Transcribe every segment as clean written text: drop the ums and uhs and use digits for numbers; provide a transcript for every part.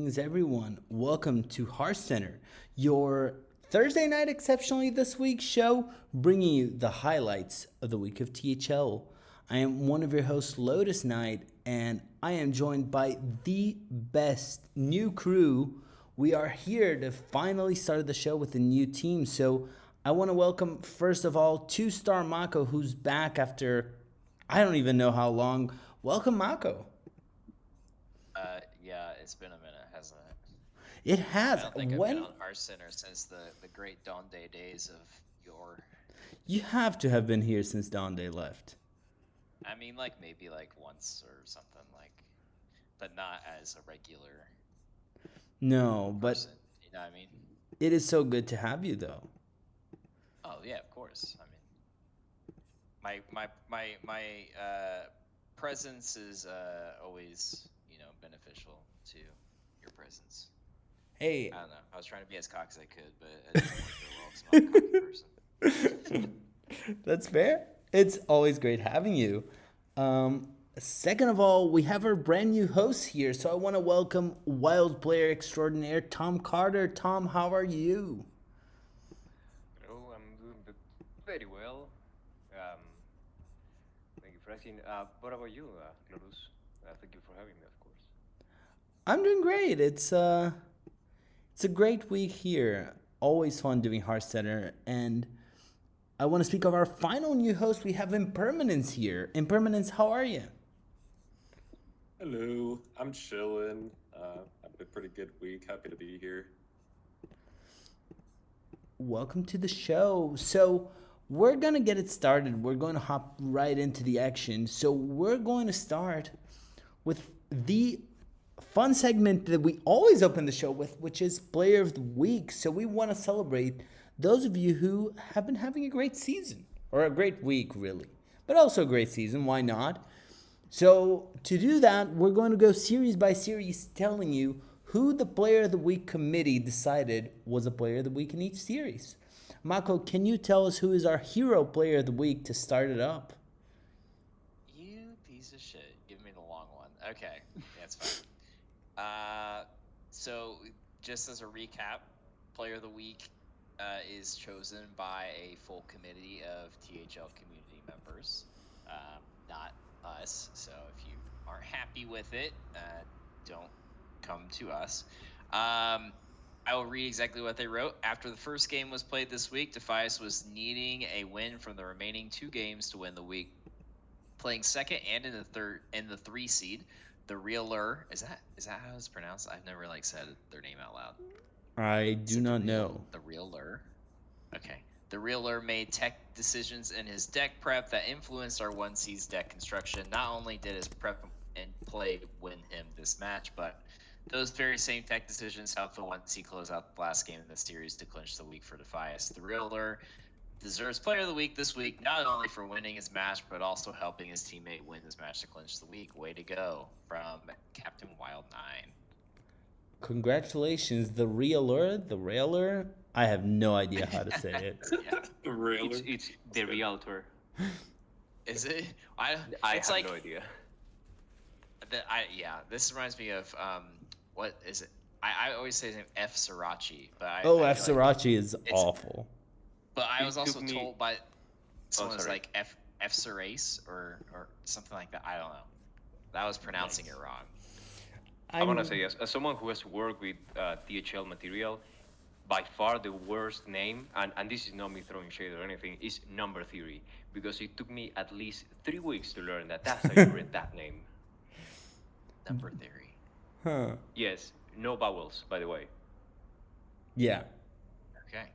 Greetings, everyone. Welcome to Hearthcenter, your Thursday night exceptionally this week show, bringing you the highlights of the week of THL. I am one of your hosts, Lotus Knight, and I am joined by the best new crew. We are here to finally start the show with a new team. So I want to welcome, first of all, two-star Mako, who's back after I don't even know how long. Welcome, Mako. Yeah, it's been a minute, hasn't it? It I has. don't think I've been When on Hearthcenter since the great Dawn Day days of yore. you have to have been here since Dawn Day left. I mean, like maybe like once or something, like, but not as a regular No, but person. You know what I mean? it is so good to have you, though. Oh yeah, of course. I mean, my presence is always beneficial to your presence. Hey, I don't know. I was trying to be as cocky as I could, but it doesn't work very well because I'm not a cocky person. that's fair. It's always great having you. Second of all, we have our brand new host here, so I want to welcome wild player extraordinaire Tom Carter. Tom, how are you? Hello, I'm doing very well. Um, Thank you for asking. What about you, Lotus? Thank you for having me, of course. I'm doing great. It's a great week here. Always fun doing Heart Center, and I want to speak of our final new host. We have Impermanence here. Impermanence, how are you? Hello, I'm chilling. Having a pretty good week. Happy to be here. Welcome to the show. So, we're going to get it started. We're going to hop right into the action. So, we're going to start with the fun segment that we always open the show with, which is Player of the Week. So, we want to celebrate those of you who have been having a great season, or a great week, really, but also a great season. Why not? So, to do that, we're going to go series by series telling you who the Player of the Week committee decided was a Player of the Week in each series. Mako, can you tell us who is our hero Player of the Week to start it up? You piece of shit. Give me the long one. Okay, that's fine. So just as a recap, Player of the Week is chosen by a full committee of THL community members, not us. So if you aren't happy with it, don't come to us. I will read exactly what they wrote. After the first game was played this week, Defias was needing a win from the remaining two games to win the week. Playing second and in the three seed, the Realer is that how it's pronounced? I've never said their name out loud. I Is do it not know. the Realer? Okay. The Realer made tech decisions in his deck prep that influenced our one seed's deck construction. Not only did his prep and play win him this match, but those very same tech decisions helped the one seed close out the last game in the series to clinch the week for Defias. The Realer deserves Player of the Week this week, not only for winning his match, but also helping his teammate win this match to clinch the week. Way to go from Captain Wild 9. Congratulations, the Realer, the Railer. I have no idea how to say it. Yeah. The railer. It's That's the good. realtor. Is it? I It's have like no idea. yeah. This reminds me of what is it? I always say his name F Srirachi, but Oh, I F. feel like Srirachi is it's. awful. But I It was took also me. told by Oh, someone was sorry. like F Serace or something like that. I don't know. That was pronouncing it Nice. wrong. I want to I'm say, as someone who has worked with THL material, by far the worst name, and this is not me throwing shade or anything, is number theory. Because it took me at least 3 weeks to learn that that's how you read that name. Number theory. huh. Yes, no vowels, by the way. Yeah. Okay.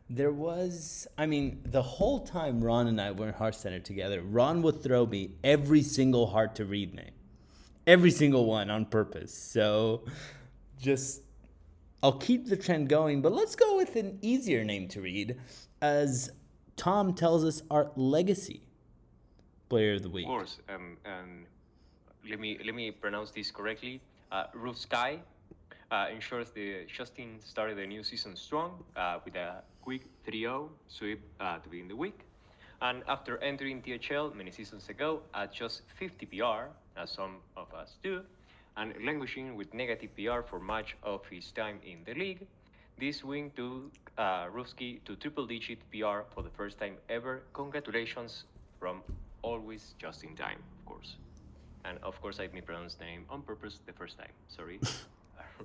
There was, I mean, the whole time Ron and I were in Heart Center together, Ron would throw me every single hard to read name. Every single one on purpose. So just, I'll keep the trend going, but let's go with an easier name to read as Tom tells us our legacy player of the Of week. course, and let me pronounce this correctly. Sky ensures the Justin started the new season strong with a quick 3-0 sweep to begin the week. And after entering THL many seasons ago at just 50 PR, as some of us do, and languishing with negative PR for much of his time in the league. This win took Ruski to triple-digit PR for the first time ever. Congratulations from always just in time, of course. And of course, I mispronounced the name on purpose the first time. Sorry.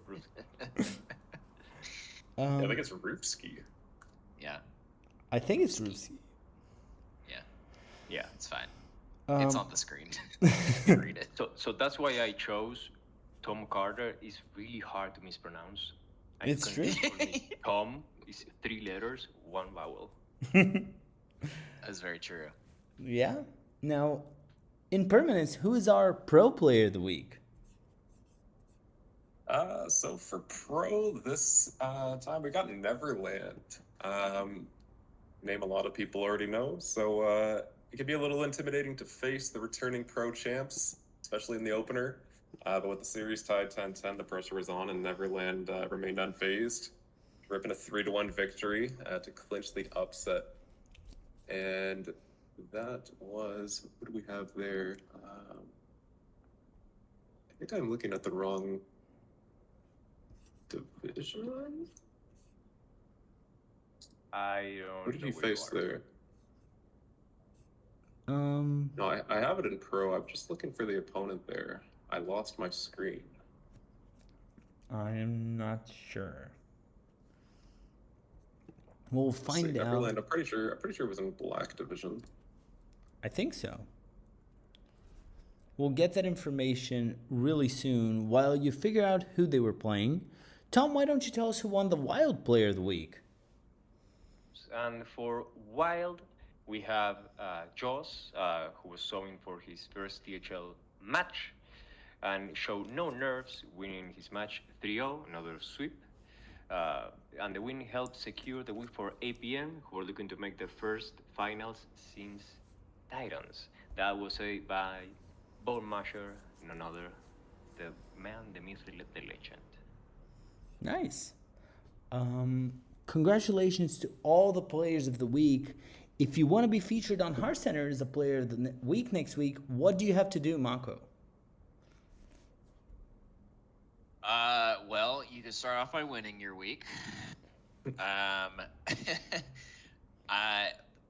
Ruski. I think it's Roofski. Yeah, I think it's Rusi. yeah, Yeah. it's fine. It's Um, on the screen. You can read it. So that's why I chose Tom Carter. Is really hard to mispronounce. And It's you can true. call me Tom is 3 letters, 1 vowel. That's very true. Yeah. Now, in permanence, who is our pro player of the week? So for pro this time, we got Neverland. Name a lot of people already know, so it can be a little intimidating to face the returning pro champs, especially in the opener. But with the series tied 10-10, the pressure was on, and Neverland remained unfazed, ripping a 3-1 victory to clinch the upset. And that was, what do we have there? I think I'm looking at the wrong division. I don't What did know you where face are. there? No, I have it in pro. I'm just looking for the opponent there. I lost my screen. I'm not sure. We'll Let's see, find out. Neverland. I'm pretty sure it was in black division. I think so. We'll get that information really soon. While you figure out who they were playing, Tom, why don't you tell us who won the Wild Player of the Week? And for Wild, we have Joss, who was showing for his first THL match and showed no nerves, winning his match 3-0, another sweep. And the win helped secure the week for APM, who are looking to make their first finals since Titans. That was said by Bone Masher, none other, the man, the myth, the legend. Nice. Congratulations to all the players of the week. If you want to be featured on Hearthcenter as a player of the week next week, what do you have to do, Mako? Well, you can start off by winning your week.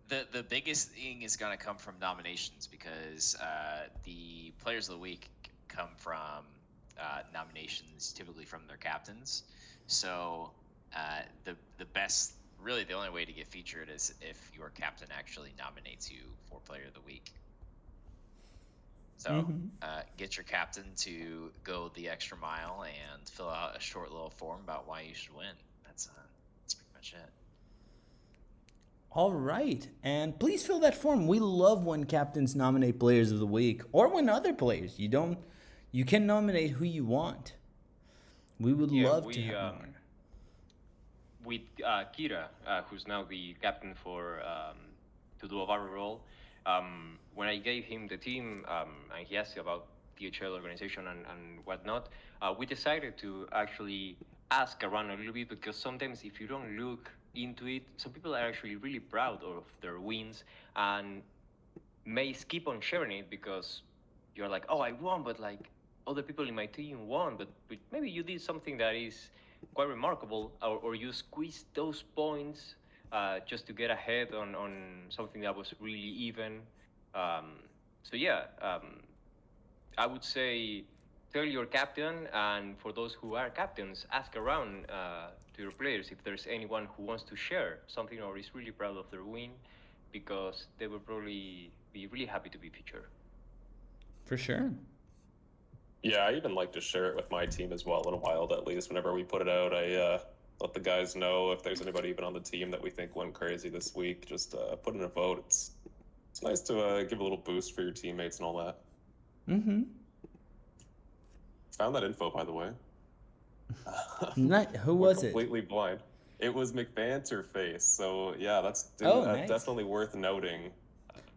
The biggest thing is going to come from nominations because the players of the week come from nominations typically from their captains. So the best, really the only way to get featured is if your captain actually nominates you for player of the week. So get your captain to go the extra mile and fill out a short little form about why you should win. That's pretty much it. All right. And please fill that form. We love when captains nominate players of the week or when other players. You can nominate who you want. We would love to have more. With Kira, who's now the captain for to do a barber role, when I gave him the team and he asked about THL organization and whatnot, we decided to actually ask around a little bit because sometimes if you don't look into it, some people are actually really proud of their wins and may skip on sharing it because you're like, oh, I won, but like other people in my team won, but maybe you did something that is quite remarkable, or you squeezed those points just to get ahead on something that was really even. So yeah, I would say tell your captain, and for those who are captains, ask around to your players if there's anyone who wants to share something or is really proud of their win, because they will probably be really happy to be featured. For sure. Yeah, I even like to share it with my team as well in a Wild, at least. Whenever we put it out, I let the guys know if there's anybody even on the team that we think went crazy this week. Just put in a vote. It's nice to give a little boost for your teammates and all that. Mm-hmm. Found that info, by the way. Who was it? Completely blind. It was McBanterface. So yeah, that's nice. definitely worth noting.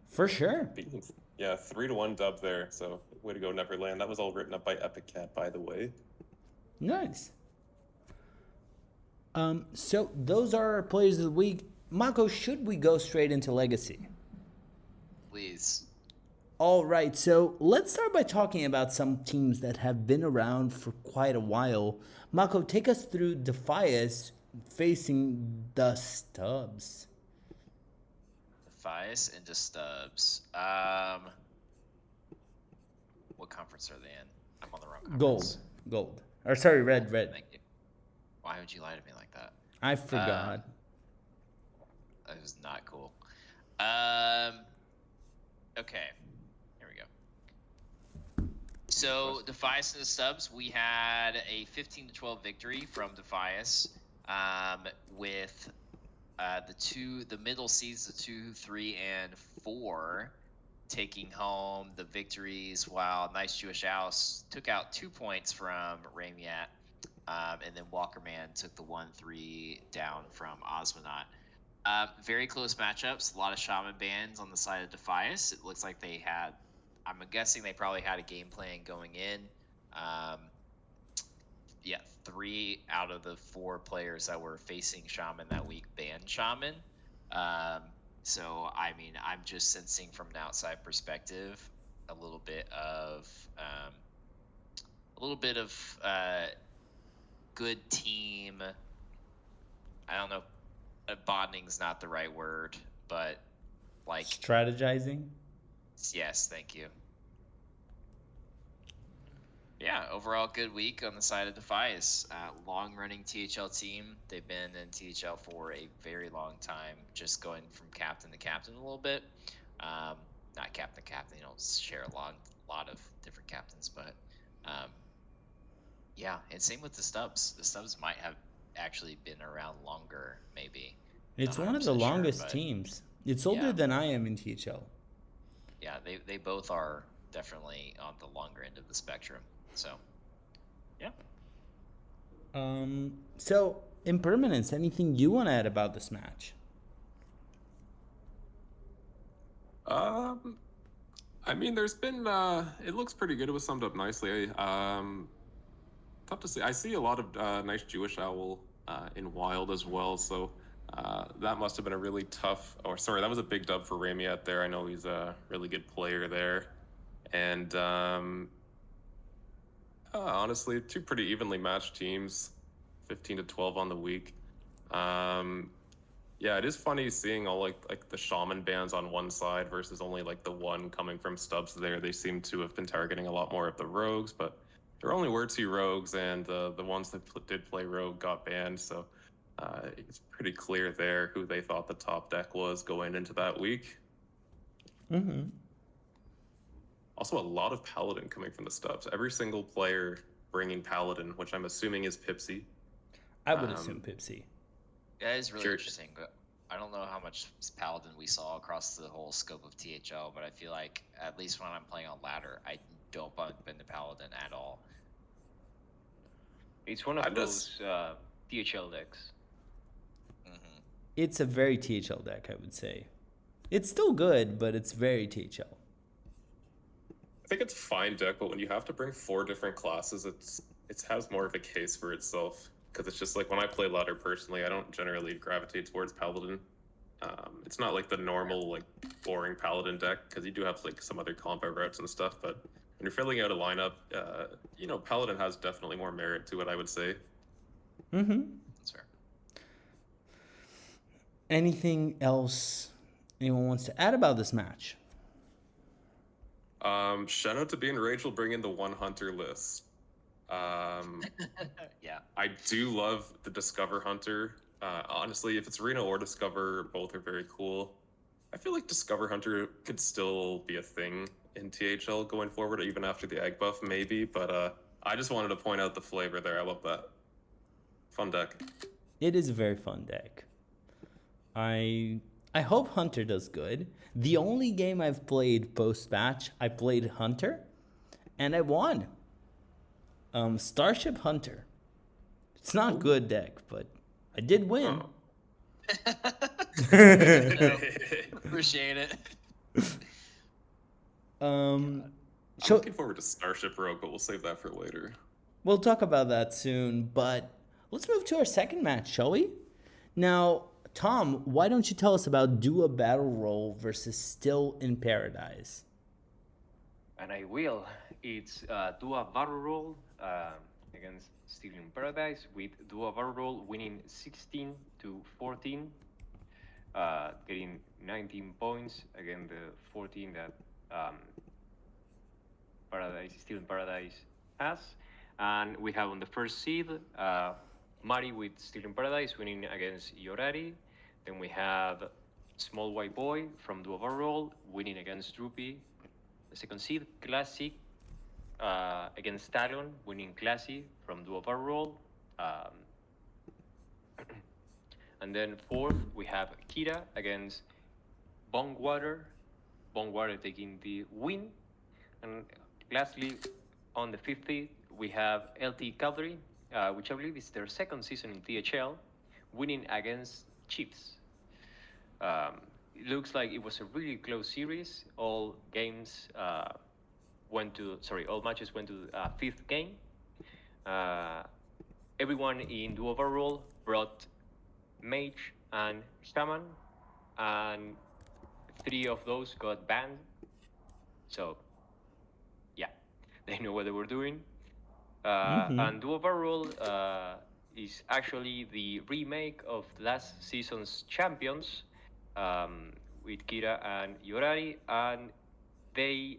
For sure. Yeah, 3-1 dub there. So way to go, Neverland. That was all written up by Epic Cat, by the way. Nice. So those are our players of the week. Mako, should we go straight into Legacy? Please. All right, so let's start by talking about some teams that have been around for quite a while. Mako, take us through Defias facing the Stubs. Defias into Stubbs. What conference are they in? I'm on the wrong conference. Gold. Or sorry, red. Thank you. Why would you lie to me like that? I forgot. That was not cool. Okay. Here we go. So Defias and the Subs, we had a 15-12 victory from Defias, with the middle seeds, the 2, 3, and 4, taking home the victories, while Nice Jewish House took out 2 points from Ramiat, and then Walkerman took the 1-3 down from Osmonaut. Very close matchups. A lot of Shaman bands on the side of Defias. It looks like they had, I'm guessing they probably had a game plan going in. 3 out of the 4 players that were facing Shaman that week banned Shaman. So, I mean, I'm just sensing from an outside perspective a little bit of good team. I don't know. Bonding's not the right word, but like Strategizing? Yes, thank you. Yeah, overall good week on the side of Defias. Long-running THL team. They've been in THL for a very long time, just going from captain to captain a little bit. Not captain to captain, you don't share a lot of different captains, but yeah, and same with the Stubbs. The Stubbs might have actually been around longer, maybe. It's Not one of the 100% sure, longest but teams. It's older than I am in THL. yeah, they both are definitely on the longer end of the spectrum. So, yeah. So, Impermanence, anything you want to add about this match? I mean, there's been it looks pretty good. It was summed up nicely. Tough to see. I see a lot of Nice Jewish Owl in Wild as well, so that must have been a really tough. Or sorry, that was a big dub for Ramiat there. I know he's a really good player there, and honestly, 2 pretty evenly matched teams, 15-12 on the week. Yeah, it is funny seeing all like the Shaman bands on one side versus only like the one coming from Stubbs there. They seem to have been targeting a lot more of the rogues, but there only were 2 rogues, and the ones that did play rogue got banned. So it's pretty clear there who they thought the top deck was going into that week. Mm-hmm. Also, a lot of Paladin coming from the Stubbs. Every single player bringing Paladin, which I'm assuming is Pipsy. I would assume Pipsy. That is really Sure. interesting, but I don't know how much Paladin we saw across the whole scope of THL, but I feel like, at least when I'm playing on ladder, I don't bump into Paladin at all. It's one of those THL decks. Mm-hmm. It's a very THL deck, I would say. It's still good, but it's very THL. I think it's a fine deck, but when you have to bring 4 different classes, it has more of a case for itself. Because it's just like, when I play ladder personally, I don't generally gravitate towards Paladin. It's not like the normal, like, boring Paladin deck, because you do have like some other combo routes and stuff, but when you're filling out a lineup, Paladin has definitely more merit to it, I would say. Mm-hmm. That's fair. Anything else anyone wants to add about this match? Shout out to being Rachel bringing the 1 Hunter list. Yeah. I do love the Discover Hunter. Honestly, if it's Reno or Discover, both are very cool. I feel like Discover Hunter could still be a thing in THL going forward, even after the egg buff, maybe. But I just wanted to point out the flavor there. I love that. Fun deck. It is a very fun deck. I hope Hunter does good. The only game I've played post-match, I played Hunter, and I won. Starship Hunter. It's not good deck, but I did win. Appreciate it. I'm looking forward to Starship Rogue, but we'll save that for later. We'll talk about that soon, but let's move to our second match, shall we? Now, Tom, why don't you tell us about Do a Battle Roll versus Still in Paradise? and I will. It's do a barrel roll against Steel in Paradise, with do a barrel roll winning 16 to 14, getting 19 points against the 14 that Steel in Paradise has. And we have on the first seed Mari with Steel in Paradise winning against Yorari. Then we have Small White Boy from Duo Barrel Roll winning against Droopy. The second seed, Classic against Talon, winning Classy from Duo Barrel Roll. And then fourth, we have Kira against Bongwater. Bongwater taking the win. And lastly, on the 5th seed, we have LT Cavalry, which I believe is their second season in THL, winning against Chiefs. It looks like it was a really close series. All matches went to the 5th game. Everyone in Duo Overall brought Mage and Shaman, and 3 of those got banned. So, yeah, they know what they were doing. And Duo Overall is actually the remake of last season's champions, with Kira and Yorari, and they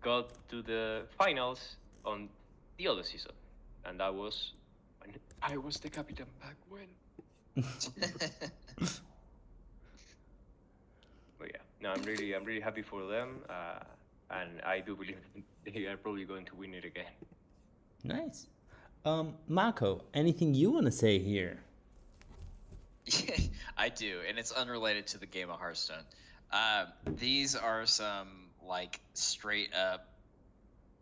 got to the finals on the other season, and that was when I was the captain back when. But yeah, no, I'm really happy for them, and I do believe they are probably going to win it again. Nice. Mako, anything you want to say here? Yeah, I do, and it's unrelated to the game of Hearthstone. These are some like straight up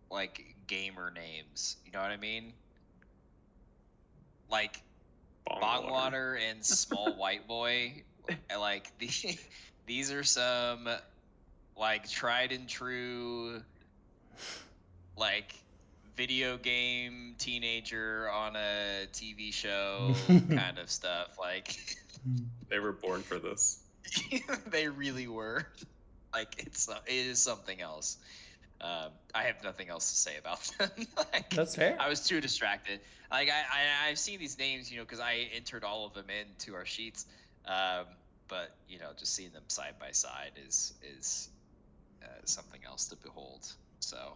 like gamer names. You know what I mean? Like Bongwater and Small White Boy. Like these are some like tried and true like video game teenager on a TV show kind of stuff. Like They were born for this. they really were. Like it is something else. I have nothing else to say about them. Like, That's fair. I was too distracted. Like I've seen these names, because I entered all of them into our sheets. But just seeing them side by side is something else to behold. So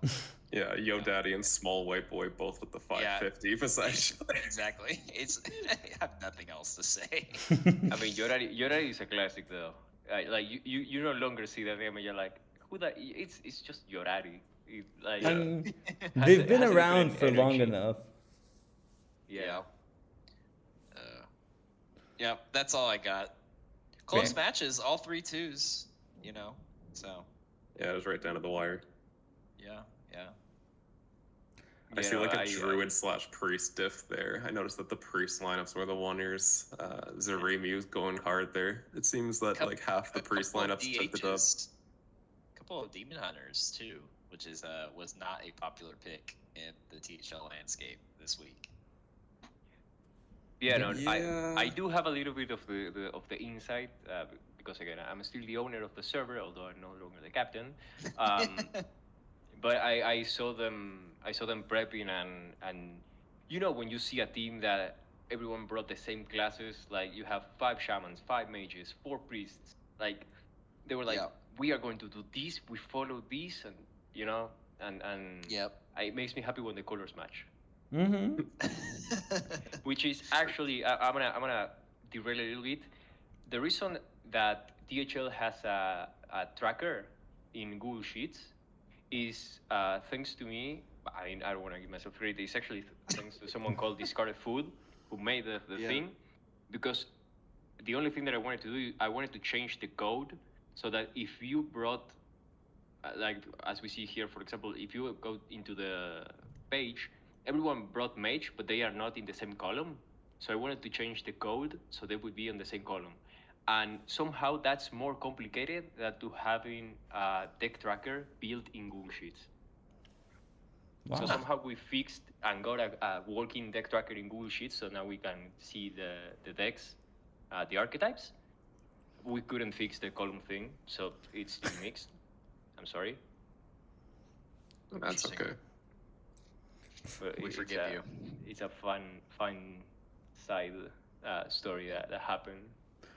Yeah, Yo Daddy and Small White Boy both with the 550 essentially. exactly. I have nothing else to say. I mean, Yorari is a classic though. Like you no longer see that name and you're like, who that? It's just Yorari. They've been around for long enough. Yeah. Yeah, that's all I got. Close matches, all 3 twos, so. Yeah, it was right down to the wire. Yeah. I see like a druid / priest diff there. I noticed that the priest lineups were the oneers. Zaremi's going hard there. It seems that like half the priest lineups took the dub. A couple of demon hunters too, which was not a popular pick in the THL landscape this week. Yeah, no, I do have a little bit of the insight, because again, I'm still the owner of the server, although I'm no longer the captain. But I saw them prepping, and when you see a team that everyone brought the same classes, like you have 5 shamans, 5 mages, 4 priests, like they were like, we are going to do this, we follow this, and and it makes me happy when the colors match. Mm-hmm. Which is actually, I'm gonna derail a little bit. The reason that THL has a tracker in Google Sheets is thanks to me. I mean, I don't want to give myself credit. It's actually thanks to someone called Discarded Food who made the thing, because the only thing that I wanted to do, I wanted to change the code so that if you brought, like as we see here, for example, if you go into the page, everyone brought mage, but they are not in the same column. So I wanted to change the code so they would be on the same column. And somehow that's more complicated than to having a deck tracker built in Google Sheets. Wow. So somehow we fixed and got a working deck tracker in Google Sheets, so now we can see the decks, the archetypes. We couldn't fix the column thing, so it's still mixed. I'm sorry. That's Interesting. okay. But We it's forgive a, you. It's a fun side story that happened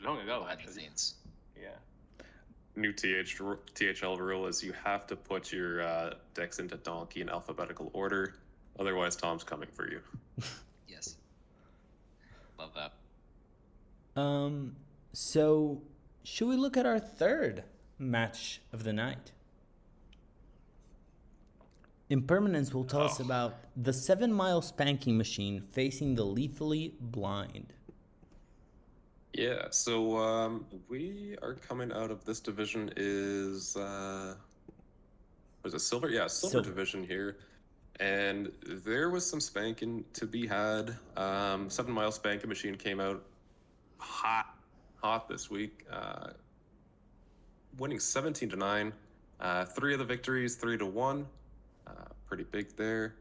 long ago, Behind the actually. scenes. Yeah. New THL rule is you have to put your decks into Donkey in alphabetical order. Otherwise, Tom's coming for you. Yes. Love that. So should we look at our third match of the night? Impermanence will tell us about the 7 Mile Spanking Machine facing the Lethally Blind. Yeah, so we are coming out of this division is was it silver? Yeah, silver Silver. division here. And there was some spanking to be had. 7 Mile Spanking Machine came out hot this week, winning 17-9. 3 of the victories, 3-1. Pretty big there.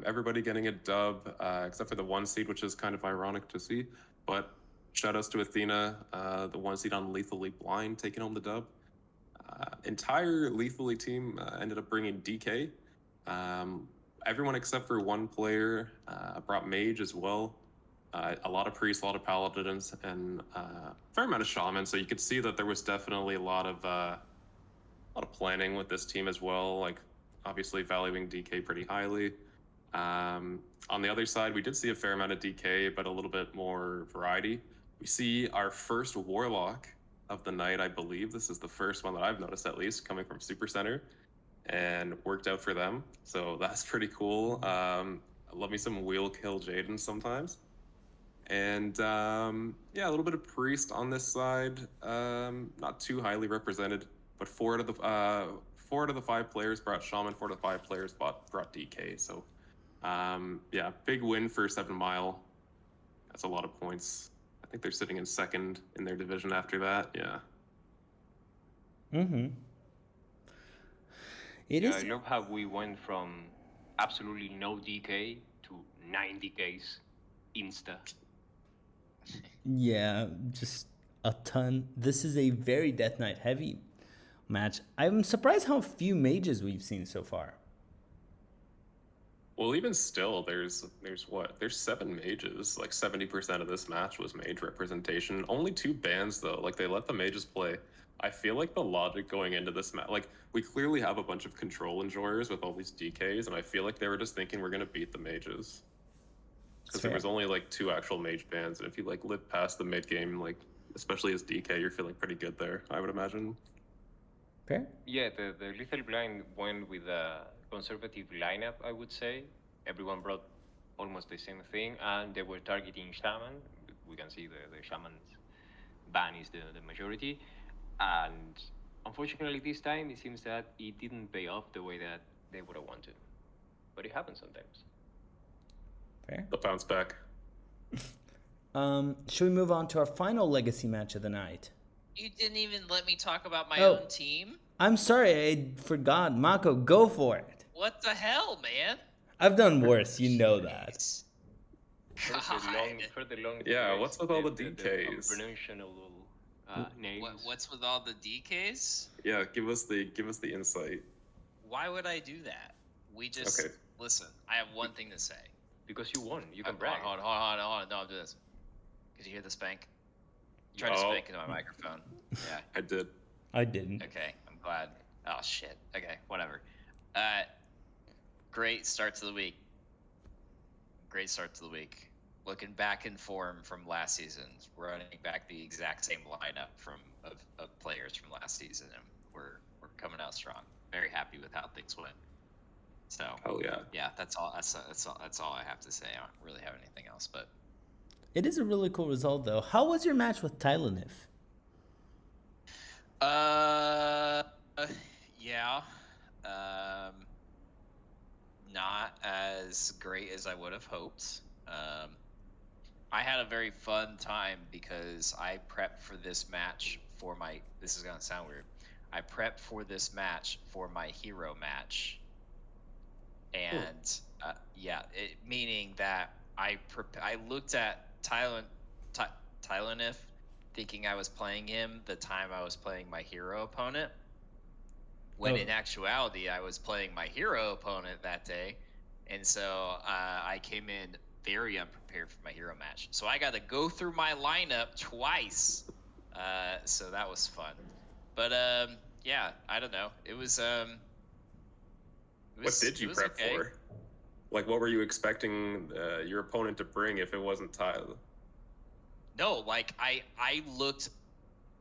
Everybody getting a dub, except for the 1 seed, which is kind of ironic to see. But shout outs to Athena, the 1 seed on Lethally Blind, taking home the dub. Entire Lethally team ended up bringing DK. Everyone except for 1 player brought Mage as well. A lot of priests, a lot of paladins, and a fair amount of shamans. So you could see that there was definitely a lot of planning with this team as well. Like obviously valuing DK pretty highly. On the other side, we did see a fair amount of DK, but a little bit more variety. We see our first Warlock of the night, I believe. This is the first one that I've noticed, at least, coming from Super Center, and worked out for them. So that's pretty cool. I love me some wheel kill Jaden sometimes. And yeah, a little bit of priest on this side. Not too highly represented, but 4 out of the 5 players brought shaman. 4 out of the 5 players brought DK. So yeah, big win for 7 Mile. That's a lot of points. I think they're sitting in second in their division after that. Yeah. Mm-hmm. It Yeah, is. I love how we went from absolutely no DK to 9 DKs insta. Yeah, just a ton. This is a very Death Knight heavy match. I'm surprised how few mages we've seen so far. Well, even still, there's 7 mages. Like 70% of this match was mage representation. Only 2 bans though. Like they let the mages play. I feel like the logic going into this match, like we clearly have a bunch of control enjoyers with all these DKs, and I feel like they were just thinking we're gonna beat the mages. Because there was only like 2 actual mage bans, and if you like live past the mid game, like especially as DK, you're feeling pretty good there, I would imagine. Fair? Yeah, the Lethal Blind went with a conservative lineup, I would say. Everyone brought almost the same thing, and they were targeting Shaman. We can see the Shaman's ban is the majority. And unfortunately, this time, it seems that it didn't pay off the way that they would have wanted. But it happens sometimes. Fair. The bounce back. Should we move on to our final legacy match of the night? You didn't even let me talk about my Oh. own team? I'm sorry, I forgot. Mako, go for it. What the hell, man? I've done worse, you know that. Jeez. For the long Yeah, delays, what's with all the The DKs? unpronounceable names. What's with all the DKs? Yeah, give us the insight. Why would I do that? We just Okay. listen. I have one thing to say. Because you won, you can Hold brag. on. No, I'll do this. Could you hear the spank? Try to spank into my microphone. Yeah. I did. I didn't. Okay. I'm glad. Oh shit. Okay. Whatever. Great start to the week. Looking back in form from last season, running back the exact same lineup of players from last season, and we're coming out strong. Very happy with how things went. So. Oh yeah. Yeah, that's all. That's all I have to say. I don't really have anything else, but. It is a really cool result, though. How was your match with Tylenif? Yeah. Not as great as I would have hoped. I had a very fun time because I prepped for this match for my. This is gonna sound weird. I prepped for this match for my hero match, and meaning that I looked at Tylenif, thinking I was playing him the time I was playing my hero opponent, when Oh. in actuality I was playing my hero opponent that day, and so I came in very unprepared for my hero match. So I got to go through my lineup twice. So that was fun. But yeah, I don't know. It was What did you prep okay. for? Like, what were you expecting your opponent to bring if it wasn't Tile? No, like I looked.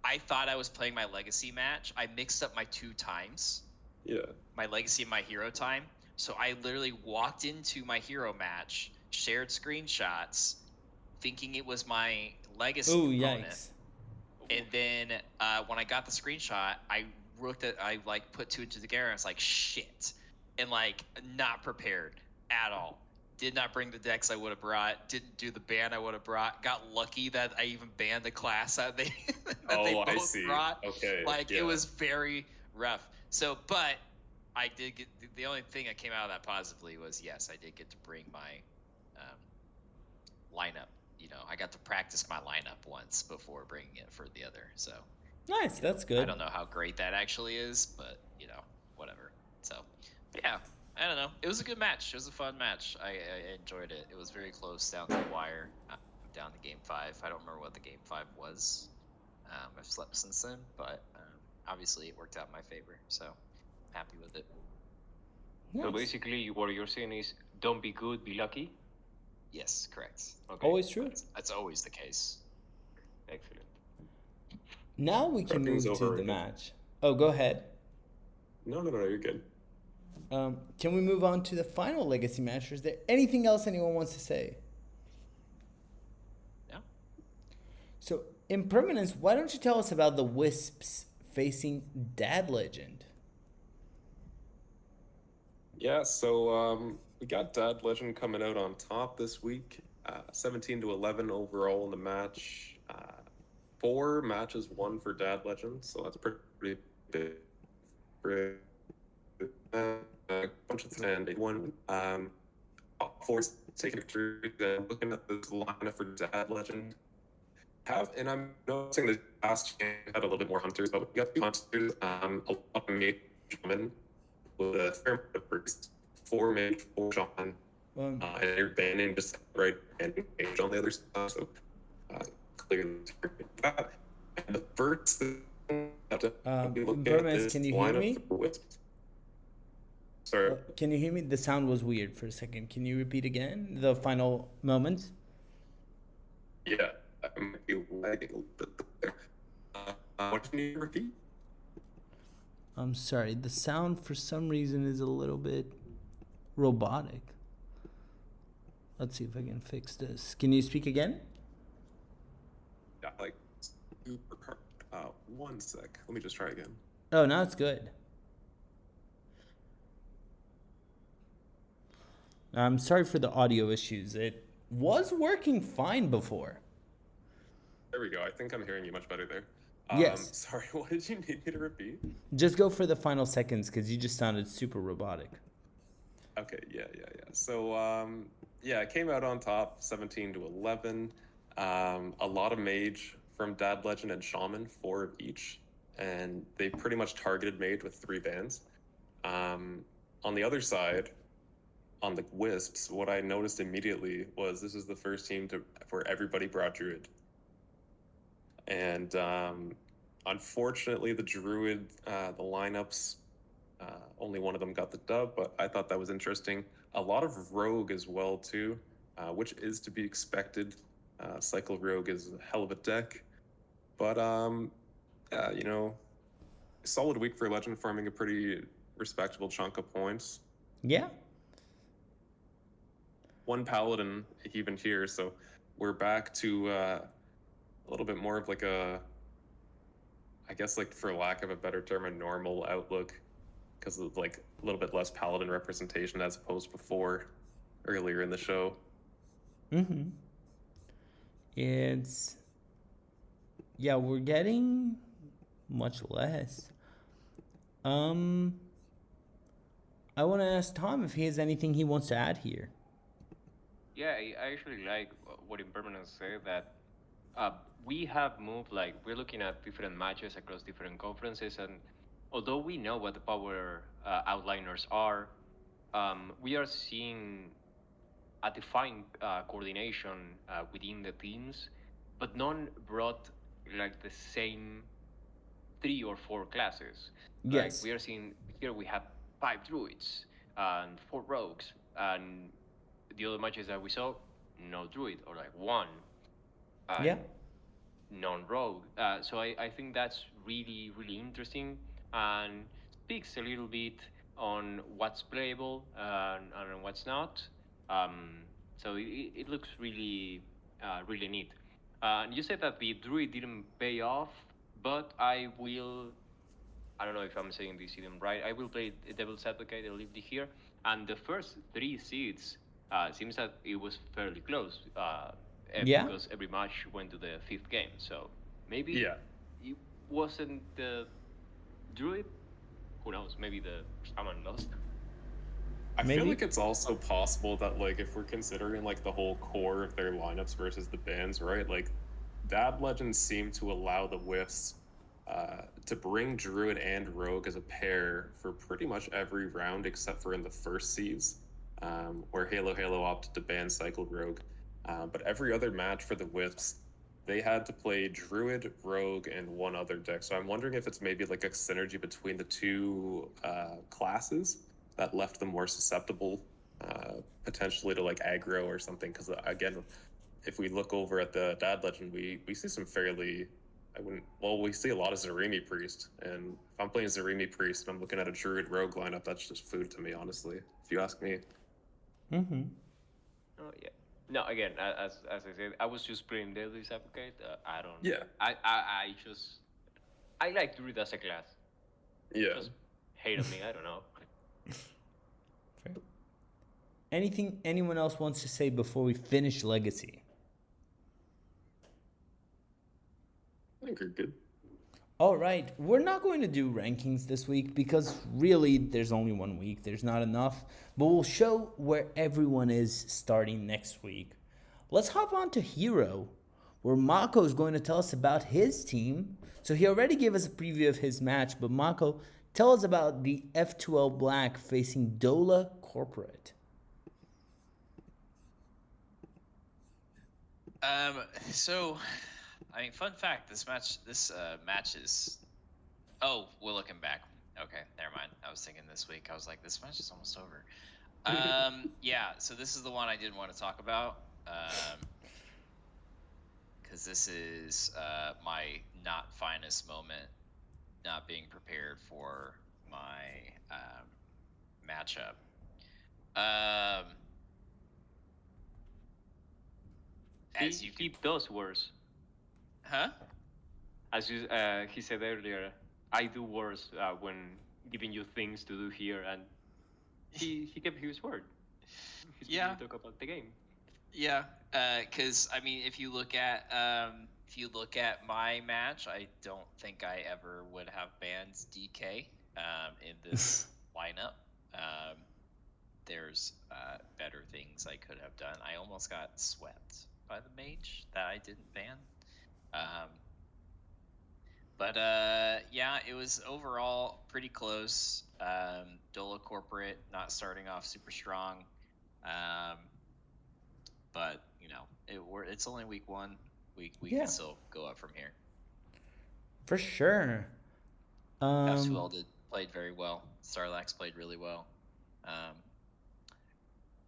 I thought I was playing my legacy match. I mixed up my 2 times. Yeah. My legacy and my hero time. So I literally walked into my hero match, shared screenshots, thinking it was my legacy Oh, opponent. yikes. And then when I got the screenshot, I like put 2 together, and I was like, shit. And like not prepared at all. Did not bring the decks I would have brought. Didn't do the ban I would have brought. Got lucky that I even banned the class that they they I both see. brought. Okay. Like yeah. it was very rough. So, but I did get the only thing that came out of that positively was yes, I did get to bring my lineup. You know, I got to practice my lineup once before bringing it for the other. So Nice, that's I good. don't know how great that actually is, but whatever. So yeah, I don't know. It was a good match. It was a fun match. I enjoyed it. It was very close down to the wire. Down to game 5. I don't remember what the game 5 was. I've slept since then, but obviously it worked out in my favor. So happy with it. So Nice. basically, what you're saying is, don't be good, be lucky. Yes, correct. Okay. Always true. That's always the case. Excellent. Now we can move Prepping's to the overrated. match. Oh, go ahead. No, you're good. Can we move on to the final legacy match? Or is there anything else anyone wants to say? Yeah. So, Impermanence, why don't you tell us about the Wisps facing Dad Legend? Yeah, so we got Dad Legend coming out on top this week. 17-11 overall in the match. 4 matches won for Dad Legend, so that's pretty big. A bunch of and they won. 4 taking through. Looking at this lineup for Dad Legend. And I'm noticing the last game had a little bit more hunters, but we got 2 hunters, a lot of mage shaman with a fair amount of priest, 4 mage, 4 shaman, and you're banning just right and mage on the other side, so clearly that. And the first thing Impermanence, can you hear me? Sorry. Can you hear me? The sound was weird for a second. Can you repeat again the final moment? Yeah. I might be lagging a little bit there. What can you repeat? I'm sorry. The sound for some reason is a little bit robotic. Let's see if I can fix this. Can you speak again? Yeah, like super. One sec. Let me just try again. Oh, now it's good. I'm sorry for the audio issues. It was working fine before. There we go. I think I'm hearing you much better there. Yes. Sorry, what did you need me to repeat? Just go for the final seconds because you just sounded super robotic. Okay, yeah. So, it came out on top, 17-11. A lot of mage from Dad Legend and Shaman, 4 of each, and they pretty much targeted mage with 3 bans. On the other side, on the Wisps, what I noticed immediately was this is the first team where everybody brought Druid. And unfortunately, the Druid, the lineups, only one of them got the dub, but I thought that was interesting. A lot of Rogue as well, too, which is to be expected. Cycle Rogue is a hell of a deck. But, solid week for Legend, farming a pretty respectable chunk of points. Yeah. 1 Paladin even here, so we're back to a little bit more of like I guess like for lack of a better term, a normal outlook, because of like a little bit less Paladin representation as opposed to before, earlier in the show. Mm-hmm. We're getting much less. I want to ask Tom if he has anything he wants to add here. Yeah, I actually like what Impermanence said, that we have moved, like, we're looking at different matches across different conferences, and although we know what the power outliners are, we are seeing a defined coordination within the teams, but none brought like the same 3 or 4 classes. Like Yes. we are seeing here, we have 5 druids and 4 rogues, and the other matches that we saw, no druid or like one and Yeah. non-rogue. So I think that's really really interesting and speaks a little bit on what's playable and what's not. Um, so it looks really really neat. And you said that the druid didn't pay off, but I don't know if I'm saying this even right. I will play Devil's Advocate a little bit here, and the first 3 seeds seems that it was fairly close Yeah. because every match went to the 5th game. So maybe Yeah. it wasn't the druid. Who knows? Maybe the shaman lost. I feel Maybe. like it's also possible that, like, if we're considering like the whole core of their lineups versus the bans, right? Like, Dad Legends seem to allow the Wisps to bring Druid and Rogue as a pair for pretty much every round except for in the first seeds, where Halo opted to ban Cycled Rogue. But every other match for the Wisps, they had to play Druid, Rogue, and one other deck. So I'm wondering if it's maybe like a synergy between the two classes that left them more susceptible potentially to like aggro or something. Because again, if we look over at the Dad Legend, we see some fairly, we see a lot of Zarimi Priest, and if I'm playing Zarimi Priest and I'm looking at a Druid Rogue lineup, that's just food to me, honestly, if you ask me. Mm-hmm. Oh yeah. No, again, as I said, I was just playing Devil's Advocate. I don't. Yeah. I just I like druid as a class. Yeah. Just hate on me. I don't know. Fair. Anything anyone else wants to say before we finish Legacy? I think we're good. All right, we're not going to do rankings this week because really there's only 1 week. There's not enough, but we'll show where everyone is starting next week. Let's hop on to Hero, where Mako is going to tell us about his team. So he already gave us a preview of his match, but Mako, tell us about the F2L Black facing Dola Corporate. So, I mean, fun fact: this match is. Oh, we're looking back. Okay, never mind. I was thinking this week. I was like, this match is almost over. Yeah. So this is the one I didn't want to talk about. Because this is my not finest moment, not being prepared for my matchup. As you He does worse. Huh? As you, he said earlier, I do worse when giving you things to do here, and he kept his word. He's Yeah. going to talk about the game. Yeah, because I mean, if you look at my match, I don't think I ever would have banned DK in this lineup. There's better things I could have done. I almost got swept by the mage that I didn't ban. But yeah, it was overall pretty close. Dola Corporate not starting off super strong. But you know, it's only week 1. We Yeah. can still go up from here. For sure. F2L played very well. Starlax played really well.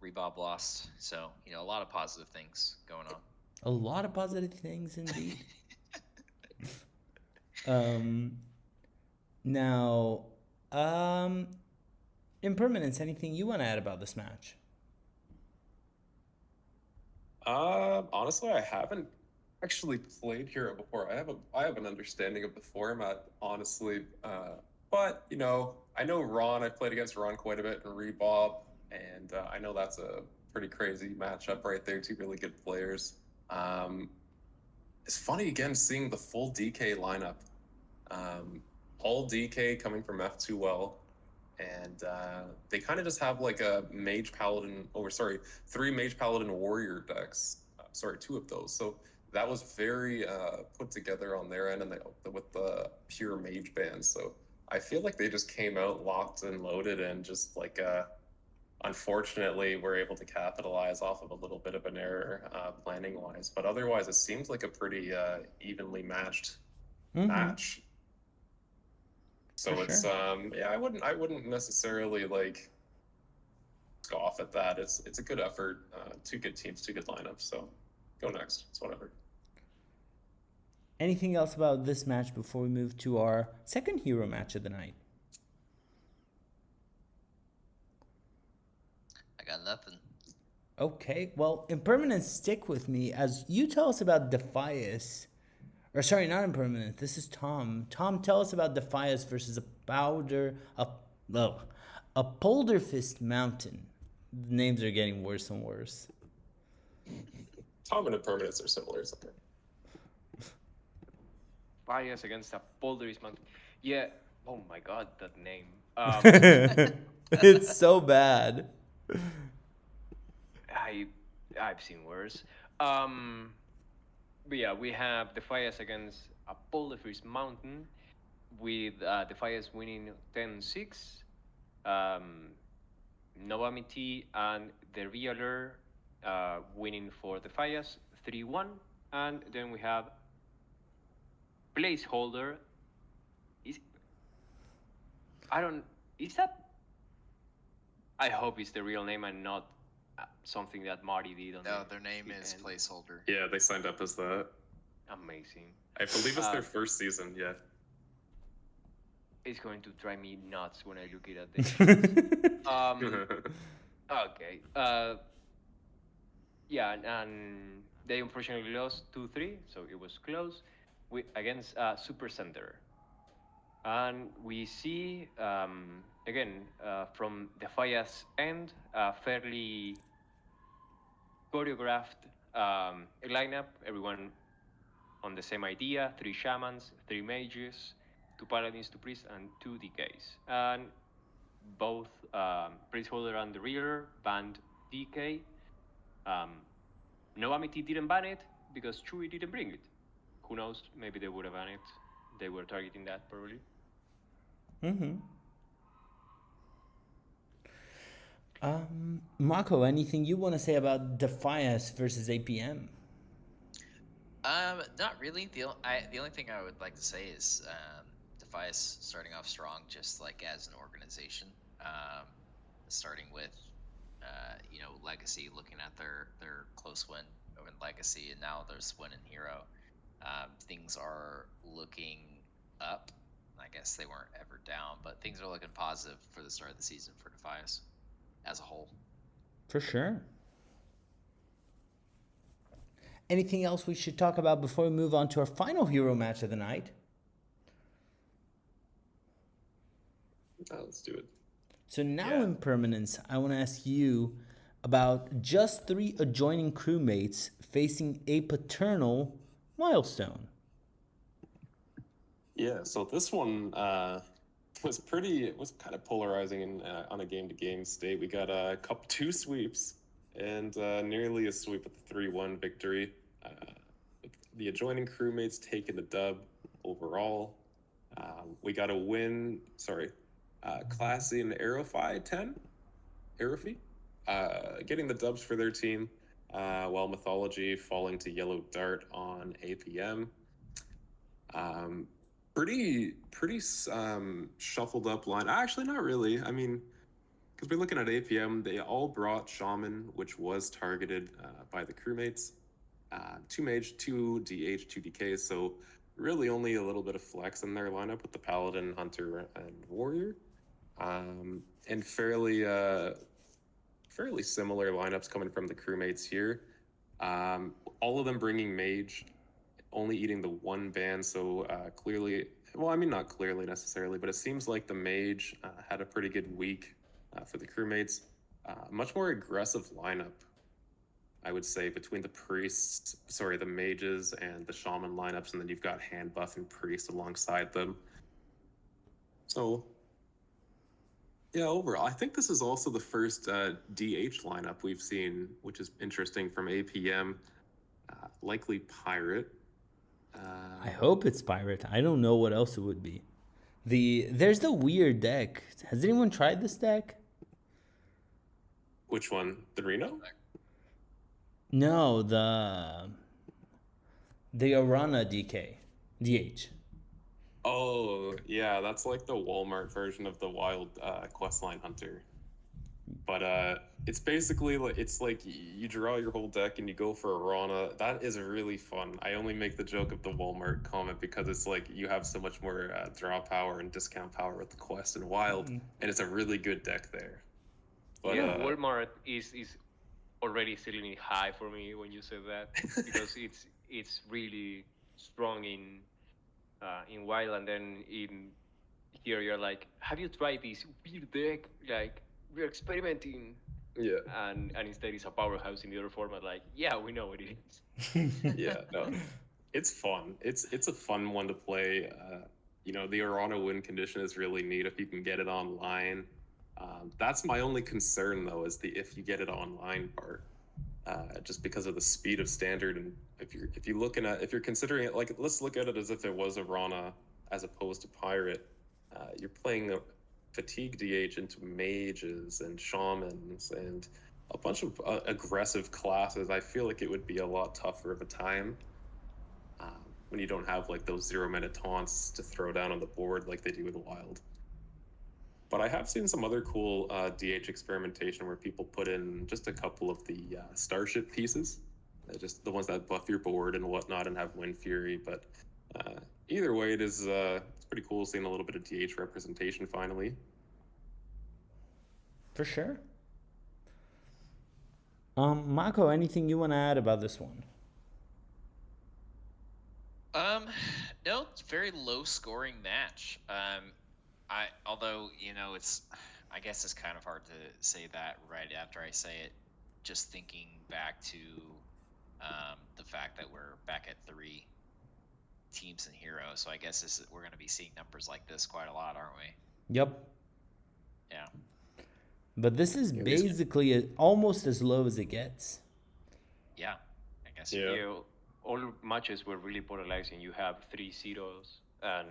Rebob lost, so you know, a lot of positive things going on. A lot of positive things indeed. Now, Impermanence, anything you want to add about this match? Honestly, I haven't actually played Hero before. I have an understanding of the format, honestly. But you know, I know Ron. I played against Ron quite a bit in Rebob, and I know that's a pretty crazy matchup right there. Two really good players. It's funny again seeing the full DK lineup. All DK coming from F2L, and they kind of just have like a Mage Paladin, three Mage Paladin Warrior decks. Sorry, 2 of those. So that was very put together on their end, and with the pure Mage bans. So I feel like they just came out locked and loaded and just like unfortunately we're able to capitalize off of a little bit of an error planning wise. But otherwise, it seems like a pretty evenly matched match. So For it's sure. yeah, I wouldn't necessarily like scoff at that. It's a good effort. Two good teams, two good lineups. So go next. It's whatever. Anything else about this match before we move to our second hero match of the night? I got nothing. Okay, well, Impermanence, stick with me as you tell us about Defias. Or sorry, not Impermanence. This is Tom. Tom, tell us about Defias versus a Polderfist Mountain. The names are getting worse and worse. Tom and Impermanence are similar. It's okay. Bias against a Boulder's Mountain. Yeah. Oh my god, that name. It's so bad. I've seen worse. But yeah, we have Defias against a Boulder's Mountain, with Defias winning 10-6. Novamity and the Realer winning for Defias 3-1. And then we have Placeholder. Is that? I hope it's the real name and not something that Marty did on No, their name is Placeholder. Yeah, they signed up as that. Amazing. I believe it's their first season. Yeah. It's going to drive me nuts when I look it at this. Okay. Yeah, and they unfortunately lost 2-3, so it was close against Super Center. And we see, again, from Defias end, a fairly choreographed lineup, everyone on the same idea: 3 shamans, 3 mages, 2 paladins, 2 priests, and 2 DKs. And both Placeholder and the Reader banned DK. Novamity didn't ban it because Chewy didn't bring it. Who knows? Maybe they would have banned it. They were targeting that probably. Marco, anything you want to say about Defias versus APM? Not really. The only thing I would like to say is Defias starting off strong, just like as an organization. Starting with Legacy, looking at their close win in Legacy, and now there's win in Hero. Things are looking up. I guess they weren't ever down, but things are looking positive for the start of the season for Defias as a whole. For sure. Anything else we should talk about before we move on to our final hero match of the night? Let's do it. So now, Impermanence, I want to ask you about just 3 adjoining crewmates facing a paternal milestone. Yeah, so this one was kind of polarizing on a game-to-game state. We got 2 sweeps and nearly a sweep with the 3-1 victory. The adjoining crewmates taking the dub overall. We got a win, Classy and Aerofy 10, Aerofy, getting the dubs for their team, while Mythology falling to Yellow Dart on APM. Pretty shuffled up line. Actually, not really. I mean, because we're looking at APM, they all brought Shaman, which was targeted by the crewmates. 2 Mage, 2 DH, 2 DKs, so really only a little bit of flex in their lineup with the Paladin, Hunter, and Warrior. And fairly similar lineups coming from the crewmates here. All of them bringing Mage, only eating the 1 ban, so clearly, well, I mean, not clearly necessarily, but it seems like the Mage had a pretty good week for the crewmates. Much more aggressive lineup, I would say, between the mages and the shaman lineups, and then you've got hand buff and priest alongside them. So, yeah, overall, I think this is also the first DH lineup we've seen, which is interesting, from APM. Likely Pirate. I hope it's Pirate. I don't know what else it would be. There's the weird deck. Has anyone tried this deck? Which one? The Reno? No, the Arana DH. Oh, yeah, that's like the Walmart version of the Wild Questline Hunter. But it's basically like you draw your whole deck and you go for a Rana. That is really fun. I only make the joke of the Walmart comment because it's like you have so much more draw power and discount power with the Quest and Wild, and it's a really good deck there. But, yeah, Walmart is already sitting high for me when you said that because it's really strong in Wild, and then in here you're like, have you tried this weird deck? Like, we're experimenting. Yeah. And instead it's a powerhouse in the other format. Like, yeah, we know what it is. Yeah, no, it's fun. It's a fun one to play. The Arana win condition is really neat if you can get it online. That's my only concern though, is the if you get it online part. Just because of the speed of standard, and if you're considering it, like, let's look at it as if it was Arana as opposed to Pirate. You're playing a fatigue DH into mages and shamans and a bunch of aggressive classes. I feel like it would be a lot tougher of a time when you don't have like those 0-minute taunts to throw down on the board like they do in Wild. But I have seen some other cool DH experimentation where people put in just a couple of the starship pieces, just the ones that buff your board and whatnot and have Wind Fury. But either way, it's pretty cool seeing a little bit of DH representation finally. For sure. Mako, anything you want to add about this one? No, it's a very low scoring match. Although, I guess it's kind of hard to say that right after I say it, just thinking back to the fact that we're back at 3 teams in Hero, so I guess we're going to be seeing numbers like this quite a lot, aren't we? Yep. Yeah. But this is basically almost as low as it gets. Yeah, I guess. Yeah. All matches were really polarizing. You have 3 zeros and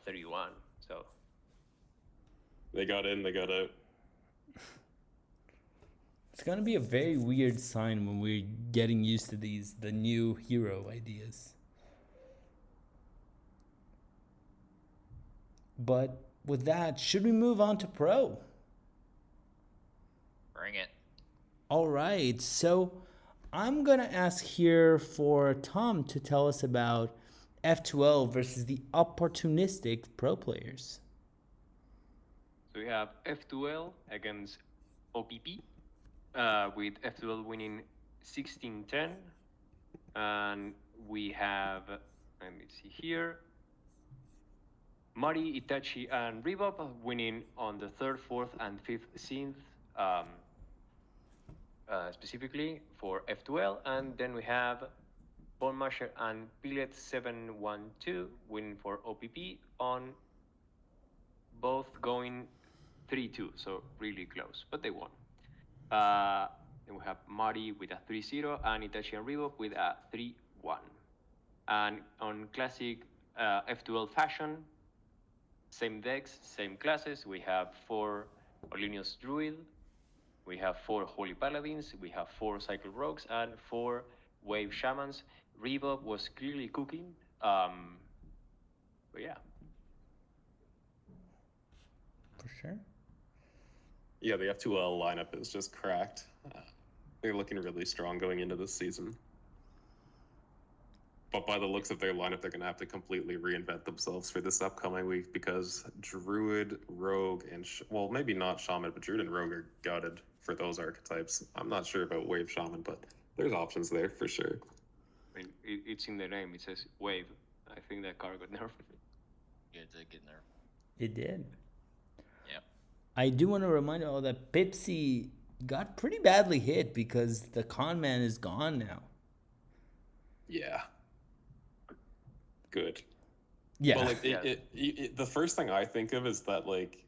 31. So they got in, they got out. It's gonna be a very weird sign when we're getting used to the new hero ideas. But with that, should we move on to Pro? Bring it. All right, so I'm gonna ask here for Tom to tell us about F2L versus the opportunistic Pro players. So we have F2L against OPP, with F2L winning 16-10, and we have, let me see here, Mari, Itachi, and Rebop winning on the 3rd, 4th, and 5th synth, specifically for F2L, and then we have Bone Masher and Pillet 712 winning for OPP on both going 3-2, so really close, but they won. Then we have Mari with a 3-0 and Itachi and Rebop with a 3-1. And on classic F2L fashion, same decks, same classes. We have 4 Orlinius Druid, we have 4 Holy Paladins, we have 4 Cycle Rogues, and 4 Wave Shamans. Rebop was clearly cooking, but yeah. For sure. Yeah, the F2L lineup is just cracked. They're looking really strong going into this season. But by the looks of their lineup, they're going to have to completely reinvent themselves for this upcoming week because Druid, Rogue, and... well, maybe not Shaman, but Druid and Rogue are gutted for those archetypes. I'm not sure about Wave Shaman, but there's options there for sure. I mean, it's in the name. It says Wave. I think that card got nerfed. Yeah, it did get nerfed. It did. Yeah. I do want to remind you all that Pipsy got pretty badly hit because the con man is gone now. Yeah. Good. Yeah. Well, like, the first thing I think of is that, like,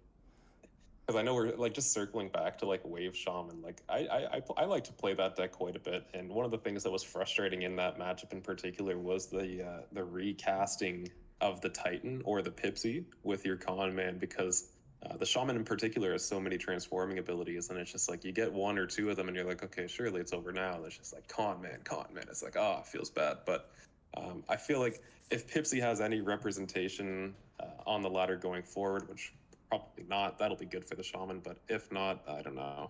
because I know we're like just circling back to like Wave Shaman. Like I like to play that deck quite a bit, and one of the things that was frustrating in that matchup in particular was the recasting of the Titan or the Pipsy with your con man, because the Shaman in particular has so many transforming abilities, and it's just like you get one or two of them and you're like, okay, surely it's over now. It's just like con man. It's like, oh, it feels bad. But I feel like if Pipsy has any representation on the ladder going forward, which probably not, that'll be good for the Shaman. But if not, I don't know.